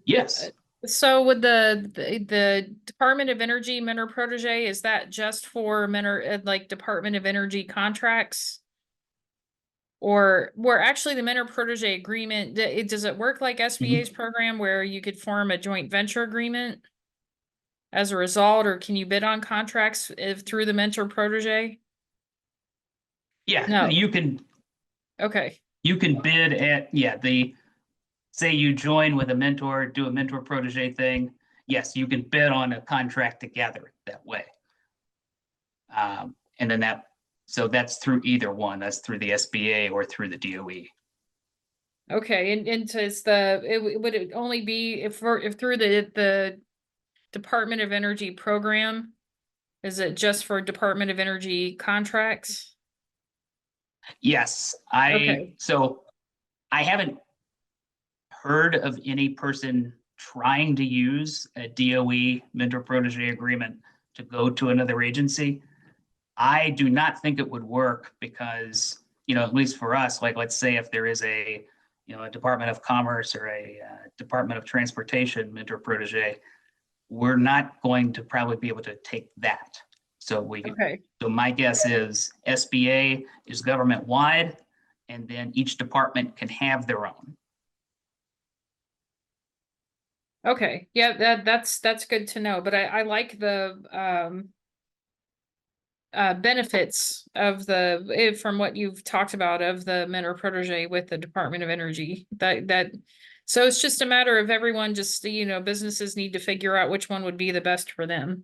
Yes. So with the Department of Energy mentor protege, is that just for mentor like Department of Energy contracts? Or where actually the mentor protege agreement, does it work like SBA's program where you could form a joint venture agreement as a result, or can you bid on contracts through the mentor protege? Yeah, No. you can Okay. bid at, say you join with a mentor, do a mentor protege thing. Yes, you can bid on a contract together that way. And then so that's through either one. That's through the SBA or through the DOE. Okay, and so would it only be if through the Department of Energy program? Is it just for Department of Energy contracts? Yes, Okay. so I haven't heard of any person trying to use a DOE mentor protege agreement to go to another agency. I do not think it would work because, at least for us, like let's say if there is a Department of Commerce or a Department of Transportation mentor protege, we're not going to probably be able to take that. So Okay. so my guess is SBA is government wide, and then each department can have their own. Okay. Yeah, that's good to know. But I like the benefits of from what you've talked about of the mentor protege with the Department of Energy. So it's just a matter of everyone just, businesses need to figure out which one would be the best for them.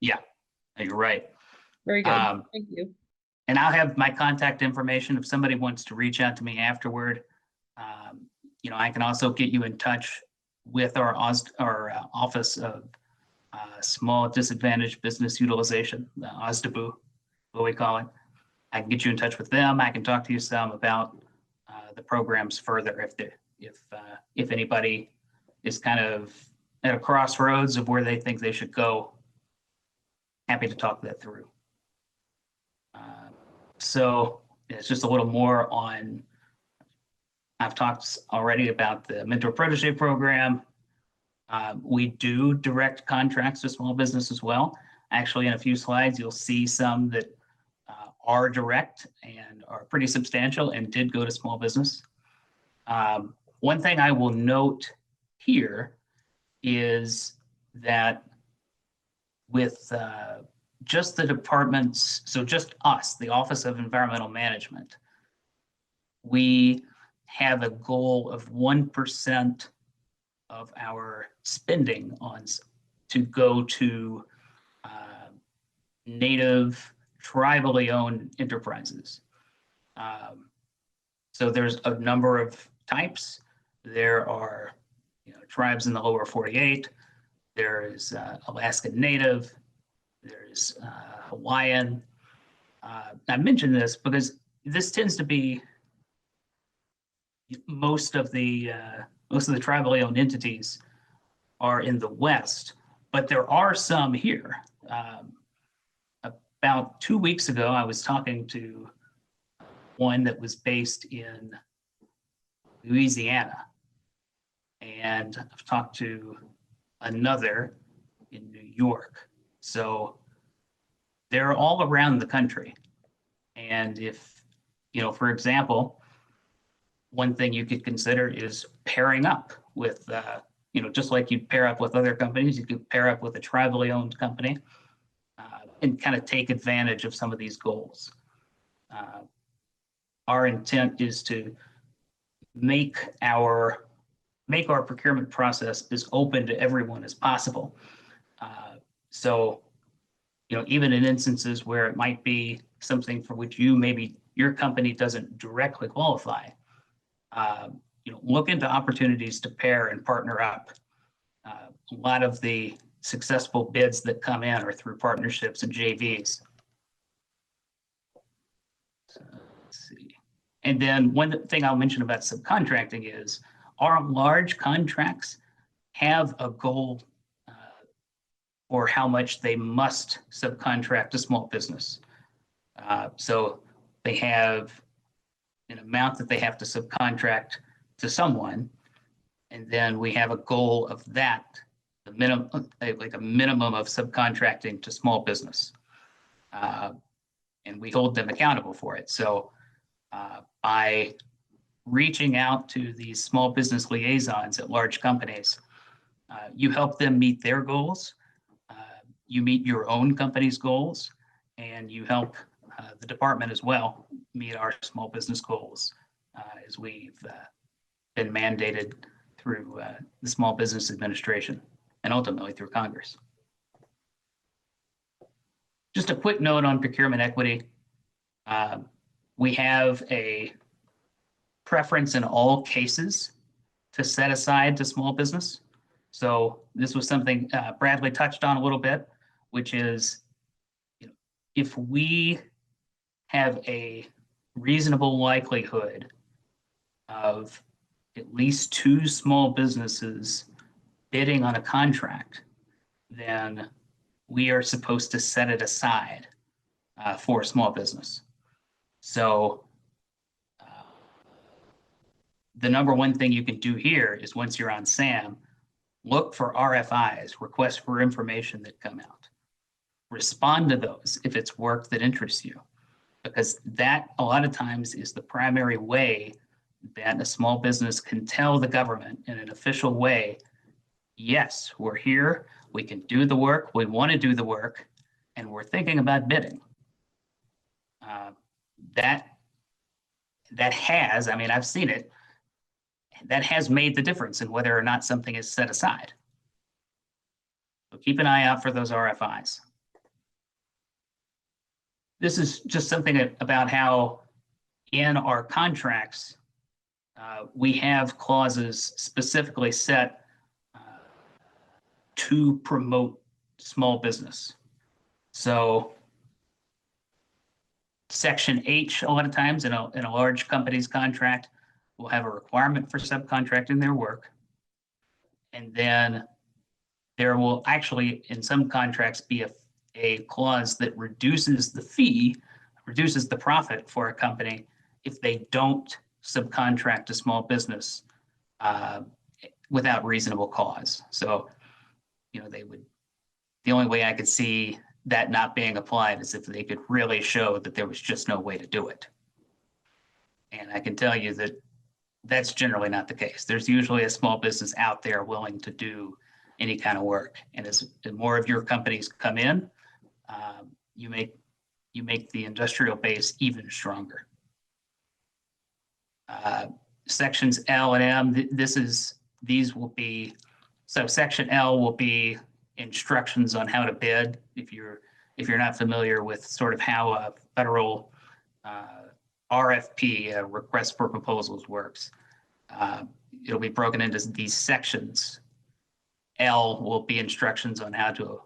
Yeah, you're right. Very good. Um, Thank you. And I'll have my contact information if somebody wants to reach out to me afterward. I can also get you in touch with our Office of Small Disadvantaged Business Utilization, the OSDBU, what we call it. I can get you in touch with them. I can talk to you some about the programs further if anybody is kind of at a crossroads of where they think they should go. Happy to talk that through. So it's just a little more on, I've talked already about the mentor protege program. We do direct contracts to small business as well. Actually, in a few slides, you'll see some that are direct and are pretty substantial and did go to small business. One thing I will note here is that with just the departments, so just us, the Office of Environmental Management, we have a goal of 1% of our spending to go to native, tribally owned enterprises. So there's a number of types. There are tribes in the lower 48. There is Alaskan Native. There's Hawaiian. I mentioned this because this tends to be most of the tribally owned entities are in the West, but there are some here. About 2 weeks ago, I was talking to one that was based in Louisiana, and I've talked to another in New York. So they're all around the country. And if, for example, one thing you could consider is pairing up with, just like you pair up with other companies, you could pair up with a tribally owned company and kind of take advantage of some of these goals. Our intent is to make our procurement process as open to everyone as possible. So, even in instances where it might be something for which maybe your company doesn't directly qualify, look into opportunities to pair and partner up. A lot of the successful bids that come in are through partnerships and JVs. So, let's see. And then one thing I'll mention about subcontracting is our large contracts have a goal for how much they must subcontract to small business. So they have an amount that they have to subcontract to someone, and then we have a goal of that, the minimum, like a minimum of subcontracting to small business, and we hold them accountable for it. So by reaching out to these small business liaisons at large companies, you help them meet their goals, you meet your own company's goals, and you help the department as well meet our small business goals as we've been mandated through the Small Business Administration and ultimately through Congress. Just a quick note on procurement equity. We have a preference in all cases to set aside to small business. So this was something Bradley touched on a little bit, which is, if we have a reasonable likelihood of at least 2 small businesses bidding on a contract, then we are supposed to set it aside for a small business. So the number one thing you can do here is, once you're on SAM, look for RFIs, requests for information, that come out. respond to those if it's work that interests you, because that a lot of times is the primary way that a small business can tell the government in an official way, yes, we're here, we can do the work, we want to do the work, and we're thinking about bidding. That has, I mean, I've seen it, that has made the difference in whether or not something is set aside. So keep an eye out for those RFIs. This is just something about how in our contracts, we have clauses specifically set to promote small business. So Section H, a lot of times in a large company's contract, will have a requirement for subcontracting their work. And then there will actually, in some contracts, be a clause that reduces the fee, reduces the profit for a company if they don't subcontract a small business without reasonable cause. So, you know, the only way I could see that not being applied is if they could really show that there was just no way to do it. And I can tell you that that's generally not the case. There's usually a small business out there willing to do any kind of work. And as more of your companies come in, you make the industrial base even stronger. Sections L and M, these will be, so section L will be instructions on how to bid. If you're not familiar with sort of how a federal RFP, request for proposals, works, it'll be broken into these sections. L will be instructions on how to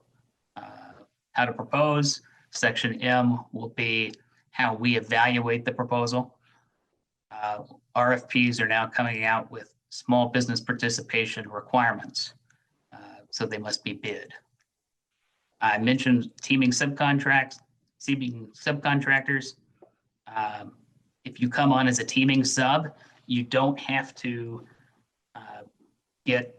propose. Section M will be how we evaluate the proposal. RFPs are now coming out with small business participation requirements, so they must be bid. I mentioned teaming subcontractors. If you come on as a teaming sub, you don't have to get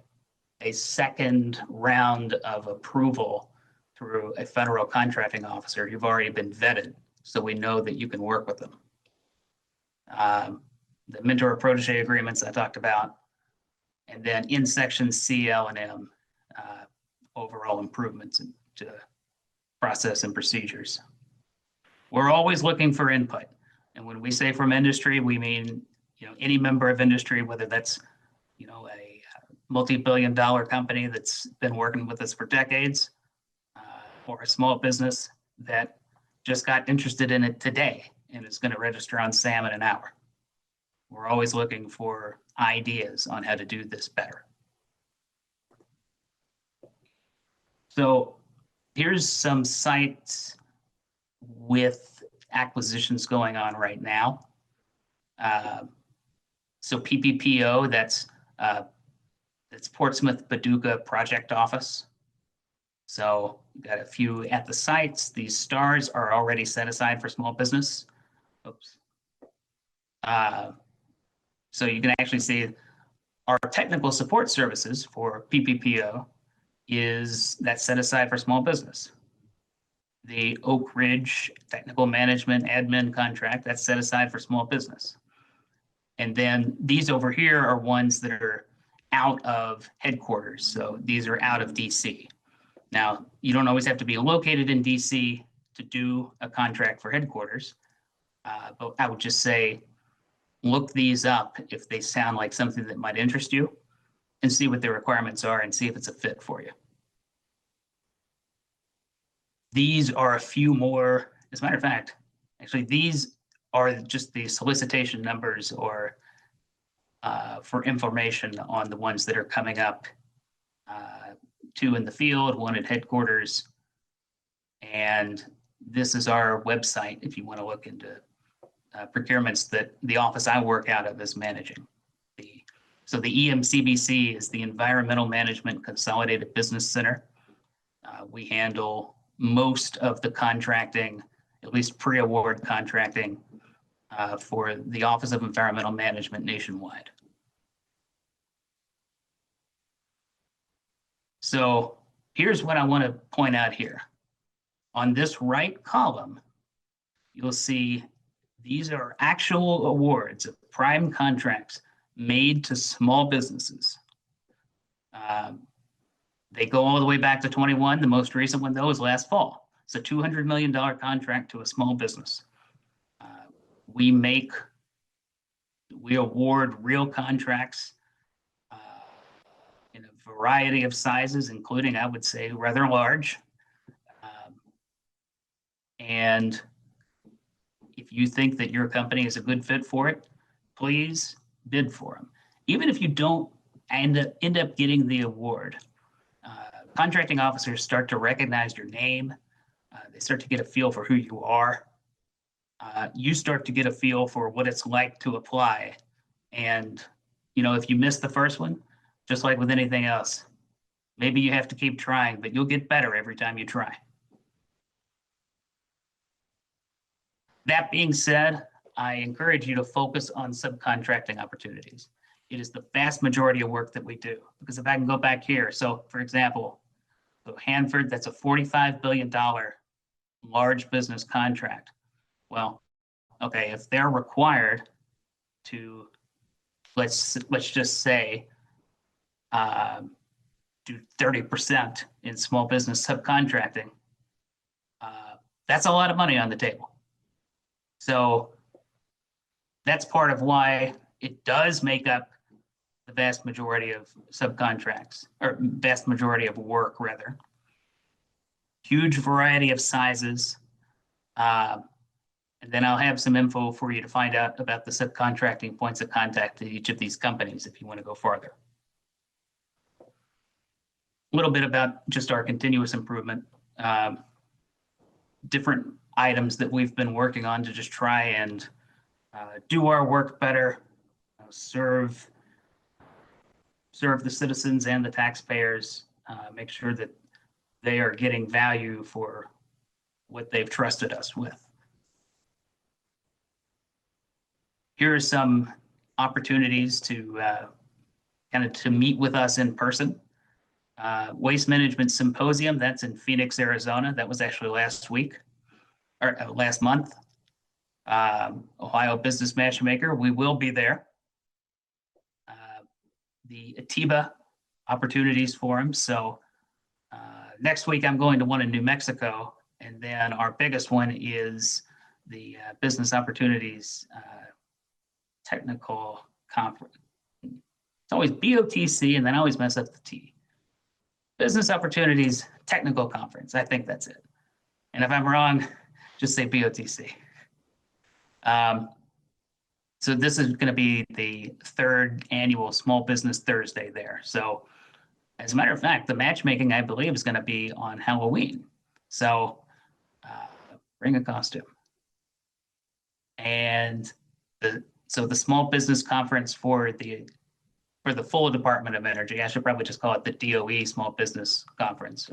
a second round of approval through a federal contracting officer. You've already been vetted, so we know that you can work with them. The mentor protege agreements I talked about, and then in section C, L, and M, overall improvements to process and procedures. We're always looking for input. And when we say from industry, we mean, you know, any member of industry, whether that's, you know, a multi-billion-dollar company that's been working with us for decades, or a small business that just got interested in it today and is going to register on SAM in an hour. We're always looking for ideas on how to do this better. So here's some sites with acquisitions going on right now. So PPPO, that's Portsmouth Paducah Project Office. So we've got a few at the sites. These stars are already set aside for small business. Oops. So you can actually see our technical support services for PPPO that's set aside for small business. The Oak Ridge Technical Management Admin contract, that's set aside for small business. And then these over here are ones that are out of headquarters. So these are out of DC. Now, you don't always have to be located in DC to do a contract for headquarters, but I would just say, look these up if they sound like something that might interest you, and see what the requirements are and see if it's a fit for you. These are a few more, as a matter of fact, actually these are just the solicitation numbers or for information on the ones that are coming up, 2 in the field, 1 at headquarters. And this is our website if you want to look into procurements that the office I work out of is managing. So the EMCBC is the Environmental Management Consolidated Business Center. We handle most of the contracting, at least pre-award contracting, for the Office of Environmental Management nationwide. So here's what I want to point out here. On this right column, you'll see these are actual awards of prime contracts made to small businesses. They go all the way back to 21. The most recent one, though, was last fall. It's a $200 million contract to a small business. We award real contracts in a variety of sizes, including, I would say, rather large. And if you think that your company is a good fit for it, please bid for them. Even if you don't end up getting the award, contracting officers start to recognize your name. They start to get a feel for who you are. You start to get a feel for what it's like to apply. And, if you miss the first one, just like with anything else, maybe you have to keep trying, but you'll get better every time you try. That being said, I encourage you to focus on subcontracting opportunities. It is the vast majority of work that we do. Because if I can go back here, so for example, Hanford, that's a $45 billion large business contract. Well, okay, if they're required to, let's just say, do 30% in small business subcontracting, that's a lot of money on the table. So that's part of why it does make up the vast majority of subcontracts, or vast majority of work, rather. Huge variety of sizes. And then I'll have some info for you to find out about the subcontracting points of contact at each of these companies if you want to go farther. A little bit about just our continuous improvement. Different items that we've been working on to just try and do our work better, serve the citizens and the taxpayers, make sure that they are getting value for what they've trusted us with. Here are some opportunities to to meet with us in person. Waste Management Symposium, that's in Phoenix, Arizona. That was actually last week, or last month. Ohio Business Matchmaker, we will be there. The Atiba Opportunities Forum. So next week I'm going to one in New Mexico, and then our biggest one is the Business Opportunities Technical Conference. It's always BOTC, and then I always mess up the T. Business Opportunities Technical Conference. I think that's it. And if I'm wrong, just say BOTC. So this is going to be the third annual Small Business Thursday there. So as a matter of fact, the matchmaking, I believe, is going to be on Halloween. So bring a costume. And the Small Business Conference for the full Department of Energy, I should probably just call it the DOE Small Business Conference.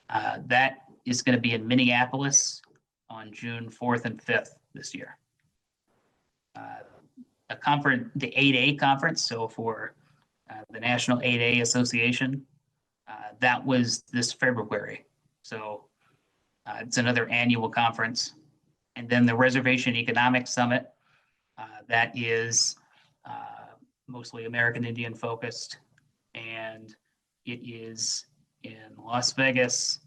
That is going to be in Minneapolis on June 4th and 5th this year. A conference, the 8A conference, so for the National 8A Association, that was this February. So it's another annual conference. And then the Reservation Economics Summit, that is mostly American Indian focused, and it is in Las Vegas,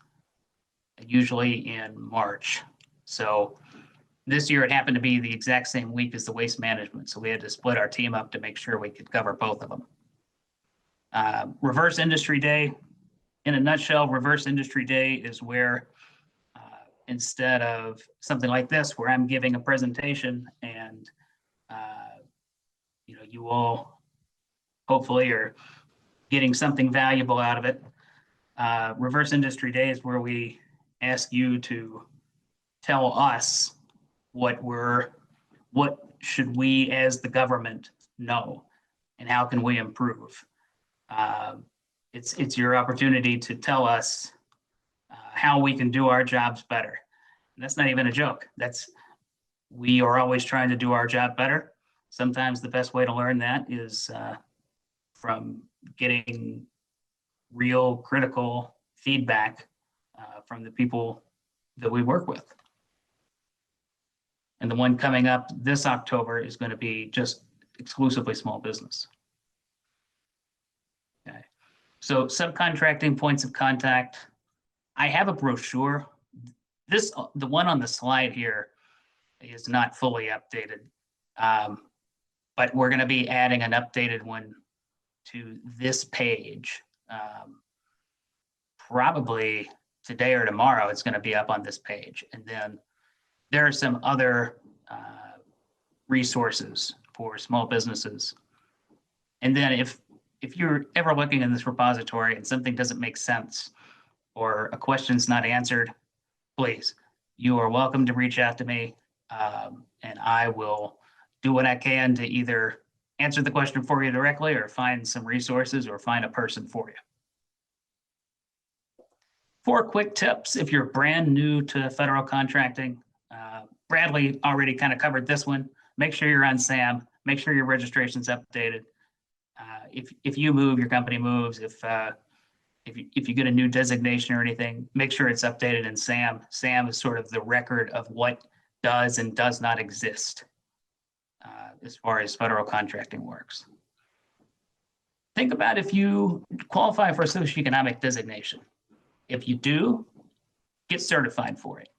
usually in March. So this year it happened to be the exact same week as the waste management, so we had to split our team up to make sure we could cover both of them. Reverse Industry Day, in a nutshell, Reverse Industry Day is where instead of something like this, where I'm giving a presentation and you all hopefully are getting something valuable out of it. Reverse Industry Day is where we ask you to tell us what should we as the government know and how can we improve. It's your opportunity to tell us how we can do our jobs better. And that's not even a joke. We are always trying to do our job better. Sometimes the best way to learn that is from getting real critical feedback from the people that we work with. And the one coming up this October is going to be just exclusively small business. Okay. So subcontracting points of contact. I have a brochure. The one on the slide here is not fully updated. But we're going to be adding an updated one to this page. Probably today or tomorrow, it's going to be up on this page. And then there are some other resources for small businesses. And then if you're ever looking in this repository and something doesn't make sense or a question's not answered, please, you are welcome to reach out to me, and I will do what I can to either answer the question for you directly or find some resources or find a person for you. 4 quick tips if you're brand new to federal contracting. Bradley already kind of covered this one. Make sure you're on SAM. Make sure your registration's updated. If you move, your company moves. If you get a new designation or anything, make sure it's updated in SAM. SAM is sort of the record of what does and does not exist as far as federal contracting works. Think about if you qualify for a socioeconomic designation. If you do, get certified for it.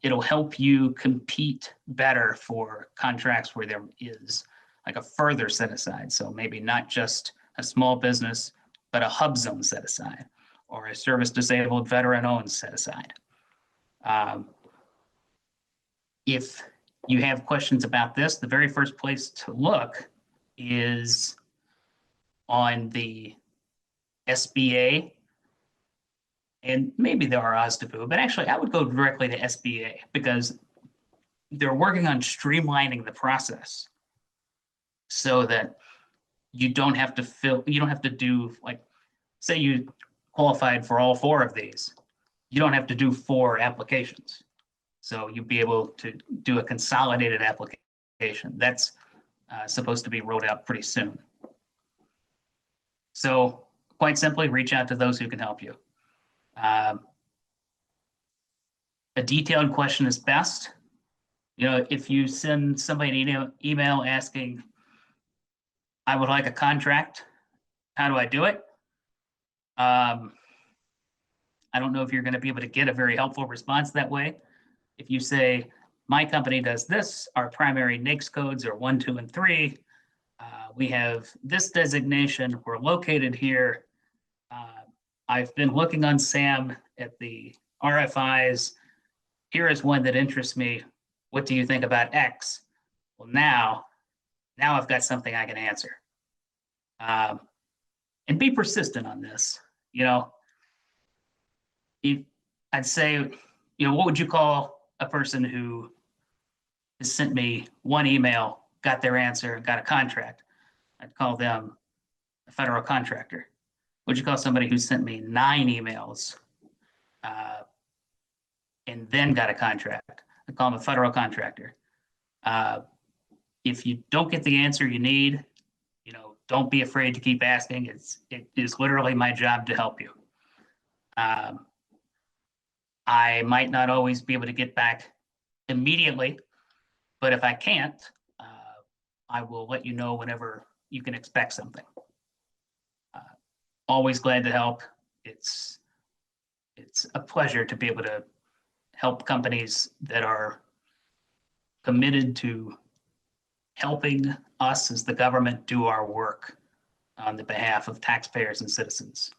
It'll help you compete better for contracts where there is like a further set aside. So maybe not just a small business, but a hub zone set aside or a service disabled veteran owned set aside. If you have questions about this, the very first place to look is on the SBA, and maybe there are OSDPU, but actually I would go directly to SBA because they're working on streamlining the process so that you don't have to do, like, say you qualified for all 4 of these, you don't have to do 4 applications. So you'll be able to do a consolidated application. That's supposed to be rolled out pretty soon. So quite simply, reach out to those who can help you. A detailed question is best. You know, if you send somebody an email asking, I would like a contract, how do I do it? I don't know if you're going to be able to get a very helpful response that way. If you say, my company does this, our primary NAICS codes are 1, 2, and 3. We have this designation, we're located here. I've been looking on SAM at the RFIs. Here is one that interests me. What do you think about X? Well, now I've got something I can answer. And be persistent on this. You know, I'd say, you know, what would you call a person who has sent me 1 email, got their answer, got a contract? I'd call them a federal contractor. Would you call somebody who sent me 9 emails and then got a contract? I'd call them a federal contractor. If you don't get the answer you need, you know, don't be afraid to keep asking. It is literally my job to help you. I might not always be able to get back immediately, but if I can't, I will let you know whenever you can expect something. Always glad to help. It's a pleasure to be able to help companies that are committed to helping us as the government do our work on the behalf of taxpayers and citizens.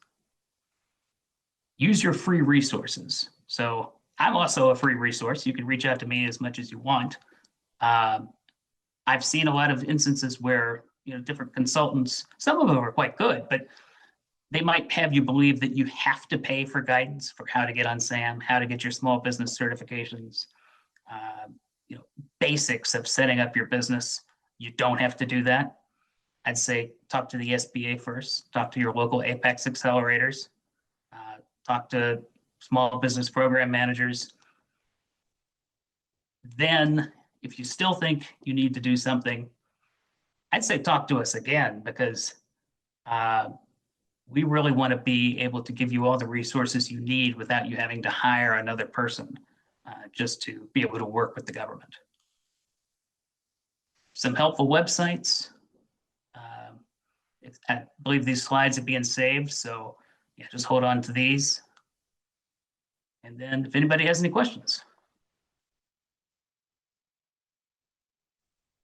Use your free resources. So I'm also a free resource. You can reach out to me as much as you want. I've seen a lot of instances where, you know, different consultants, some of them are quite good, but they might have you believe that you have to pay for guidance for how to get on SAM, how to get your small business certifications, you know, basics of setting up your business. You don't have to do that. I'd say talk to the SBA first, talk to your local Apex accelerators, talk to small business program managers. Then, if you still think you need to do something, I'd say talk to us again, because we really want to be able to give you all the resources you need without you having to hire another person just to be able to work with the government. Some helpful websites. I believe these slides are being saved, so yeah, just hold on to these. And then if anybody has any questions.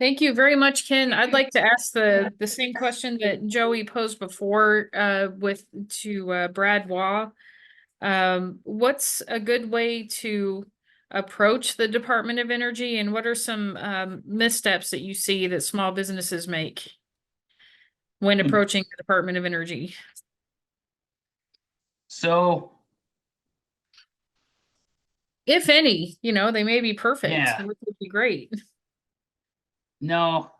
Thank you very much, Ken. I'd like to ask the same question that Joey posed before to Brad Waugh. What's a good way to approach the Department of Energy, and what are some missteps that you see that small businesses make when approaching the Department of Energy? So, if any, they may be perfect, yeah, which would be great. No,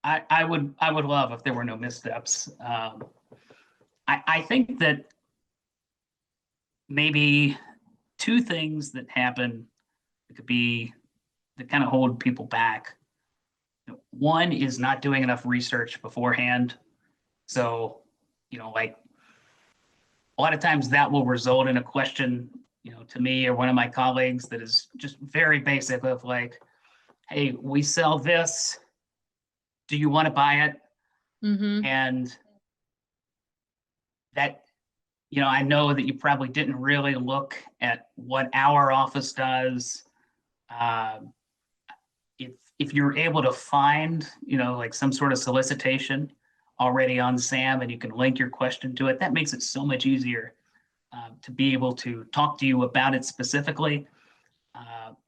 I would love if there were no missteps. I think that maybe two things that happen that could be that kind of hold people back. One is not doing enough research beforehand. So, like a lot of times that will result in a question, to me or one of my colleagues that is just very basic of like, hey, we sell this. Do you want to buy it? Mm-hmm. And that, I know that you probably didn't really look at what our office does. If you're able to find, like some sort of solicitation already on SAM and you can link your question to it, that makes it so much easier to be able to talk to you about it specifically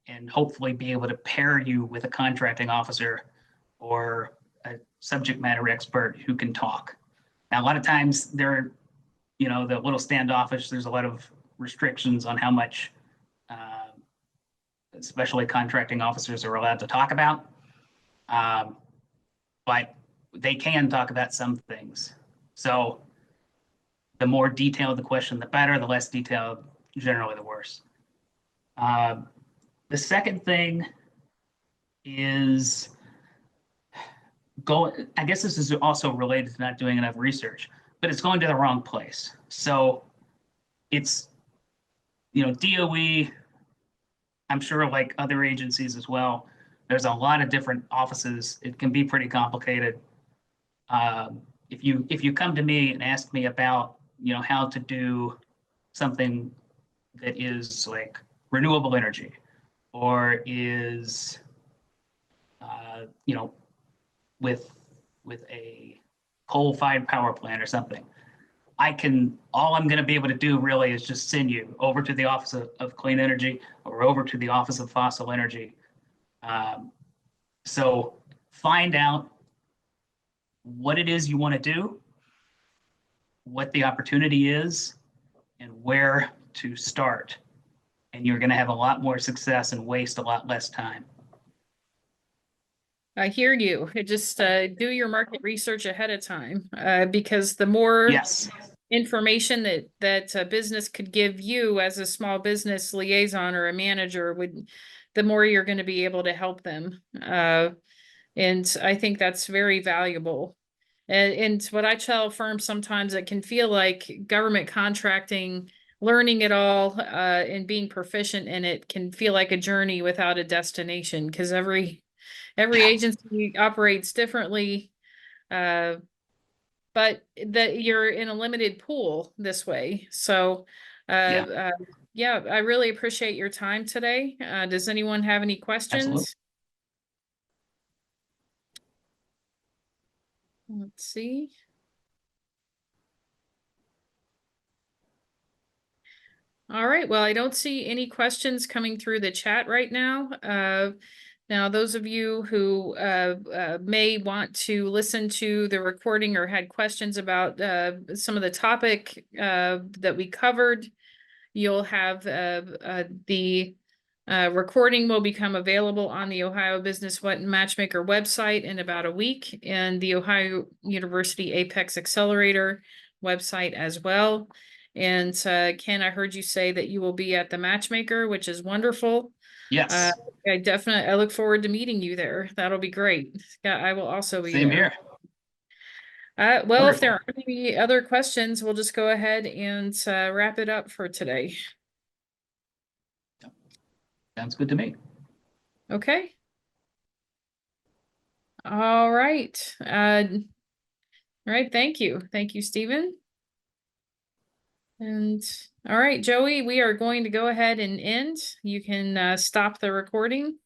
and hopefully be able to pair you with a contracting officer or a subject matter expert who can talk. Now, a lot of times they're, the little standoffish, there's a lot of restrictions on how much especially contracting officers are allowed to talk about. But they can talk about some things. So the more detailed the question, the better. The less detailed, generally the worse. The second thing is I guess this is also related to not doing enough research, but it's going to the wrong place. So it's, DOE, I'm sure like other agencies as well, there's a lot of different offices. It can be pretty complicated. If you come to me and ask me about, how to do something that is like renewable energy or is, with a coal-fired power plant or something, all I'm going to be able to do really is just send you over to the Office of Clean Energy or over to the Office of Fossil Energy. So find out what it is you want to do, what the opportunity is, and where to start. And you're going to have a lot more success and waste a lot less time. I hear you. Just do your market research ahead of time because the more Yes. information that a business could give you as a small business liaison or a manager the more you're going to be able to help them. And I think that's very valuable. And what I tell firms sometimes, it can feel like government contracting, learning it all and being proficient in it can feel like a journey without a destination because every agency operates differently. But that you're in a limited pool this way. So, yeah, I really appreciate your time today. Does anyone have any questions? Absolutely. Let's see. All right. Well, I don't see any questions coming through the chat right now. Now, those of you who may want to listen to the recording or had questions about some of the topic that we covered, you'll have the recording will become available on the Ohio Business Matchmaker website in about a week and the Ohio University Apex Accelerator website as well. And Ken, I heard you say that you will be at the Matchmaker, which is wonderful. Yes. I look forward to meeting you there. That'll be great. Yeah, I will also be Same there. here. Well, if there Wonderful. aren't any other questions, we'll just go ahead and wrap it up for today. Sounds good to me. Okay. All right. All right. Thank you. Thank you, Stephen. And all right, Joey, we are going to go ahead and end. You can stop the recording.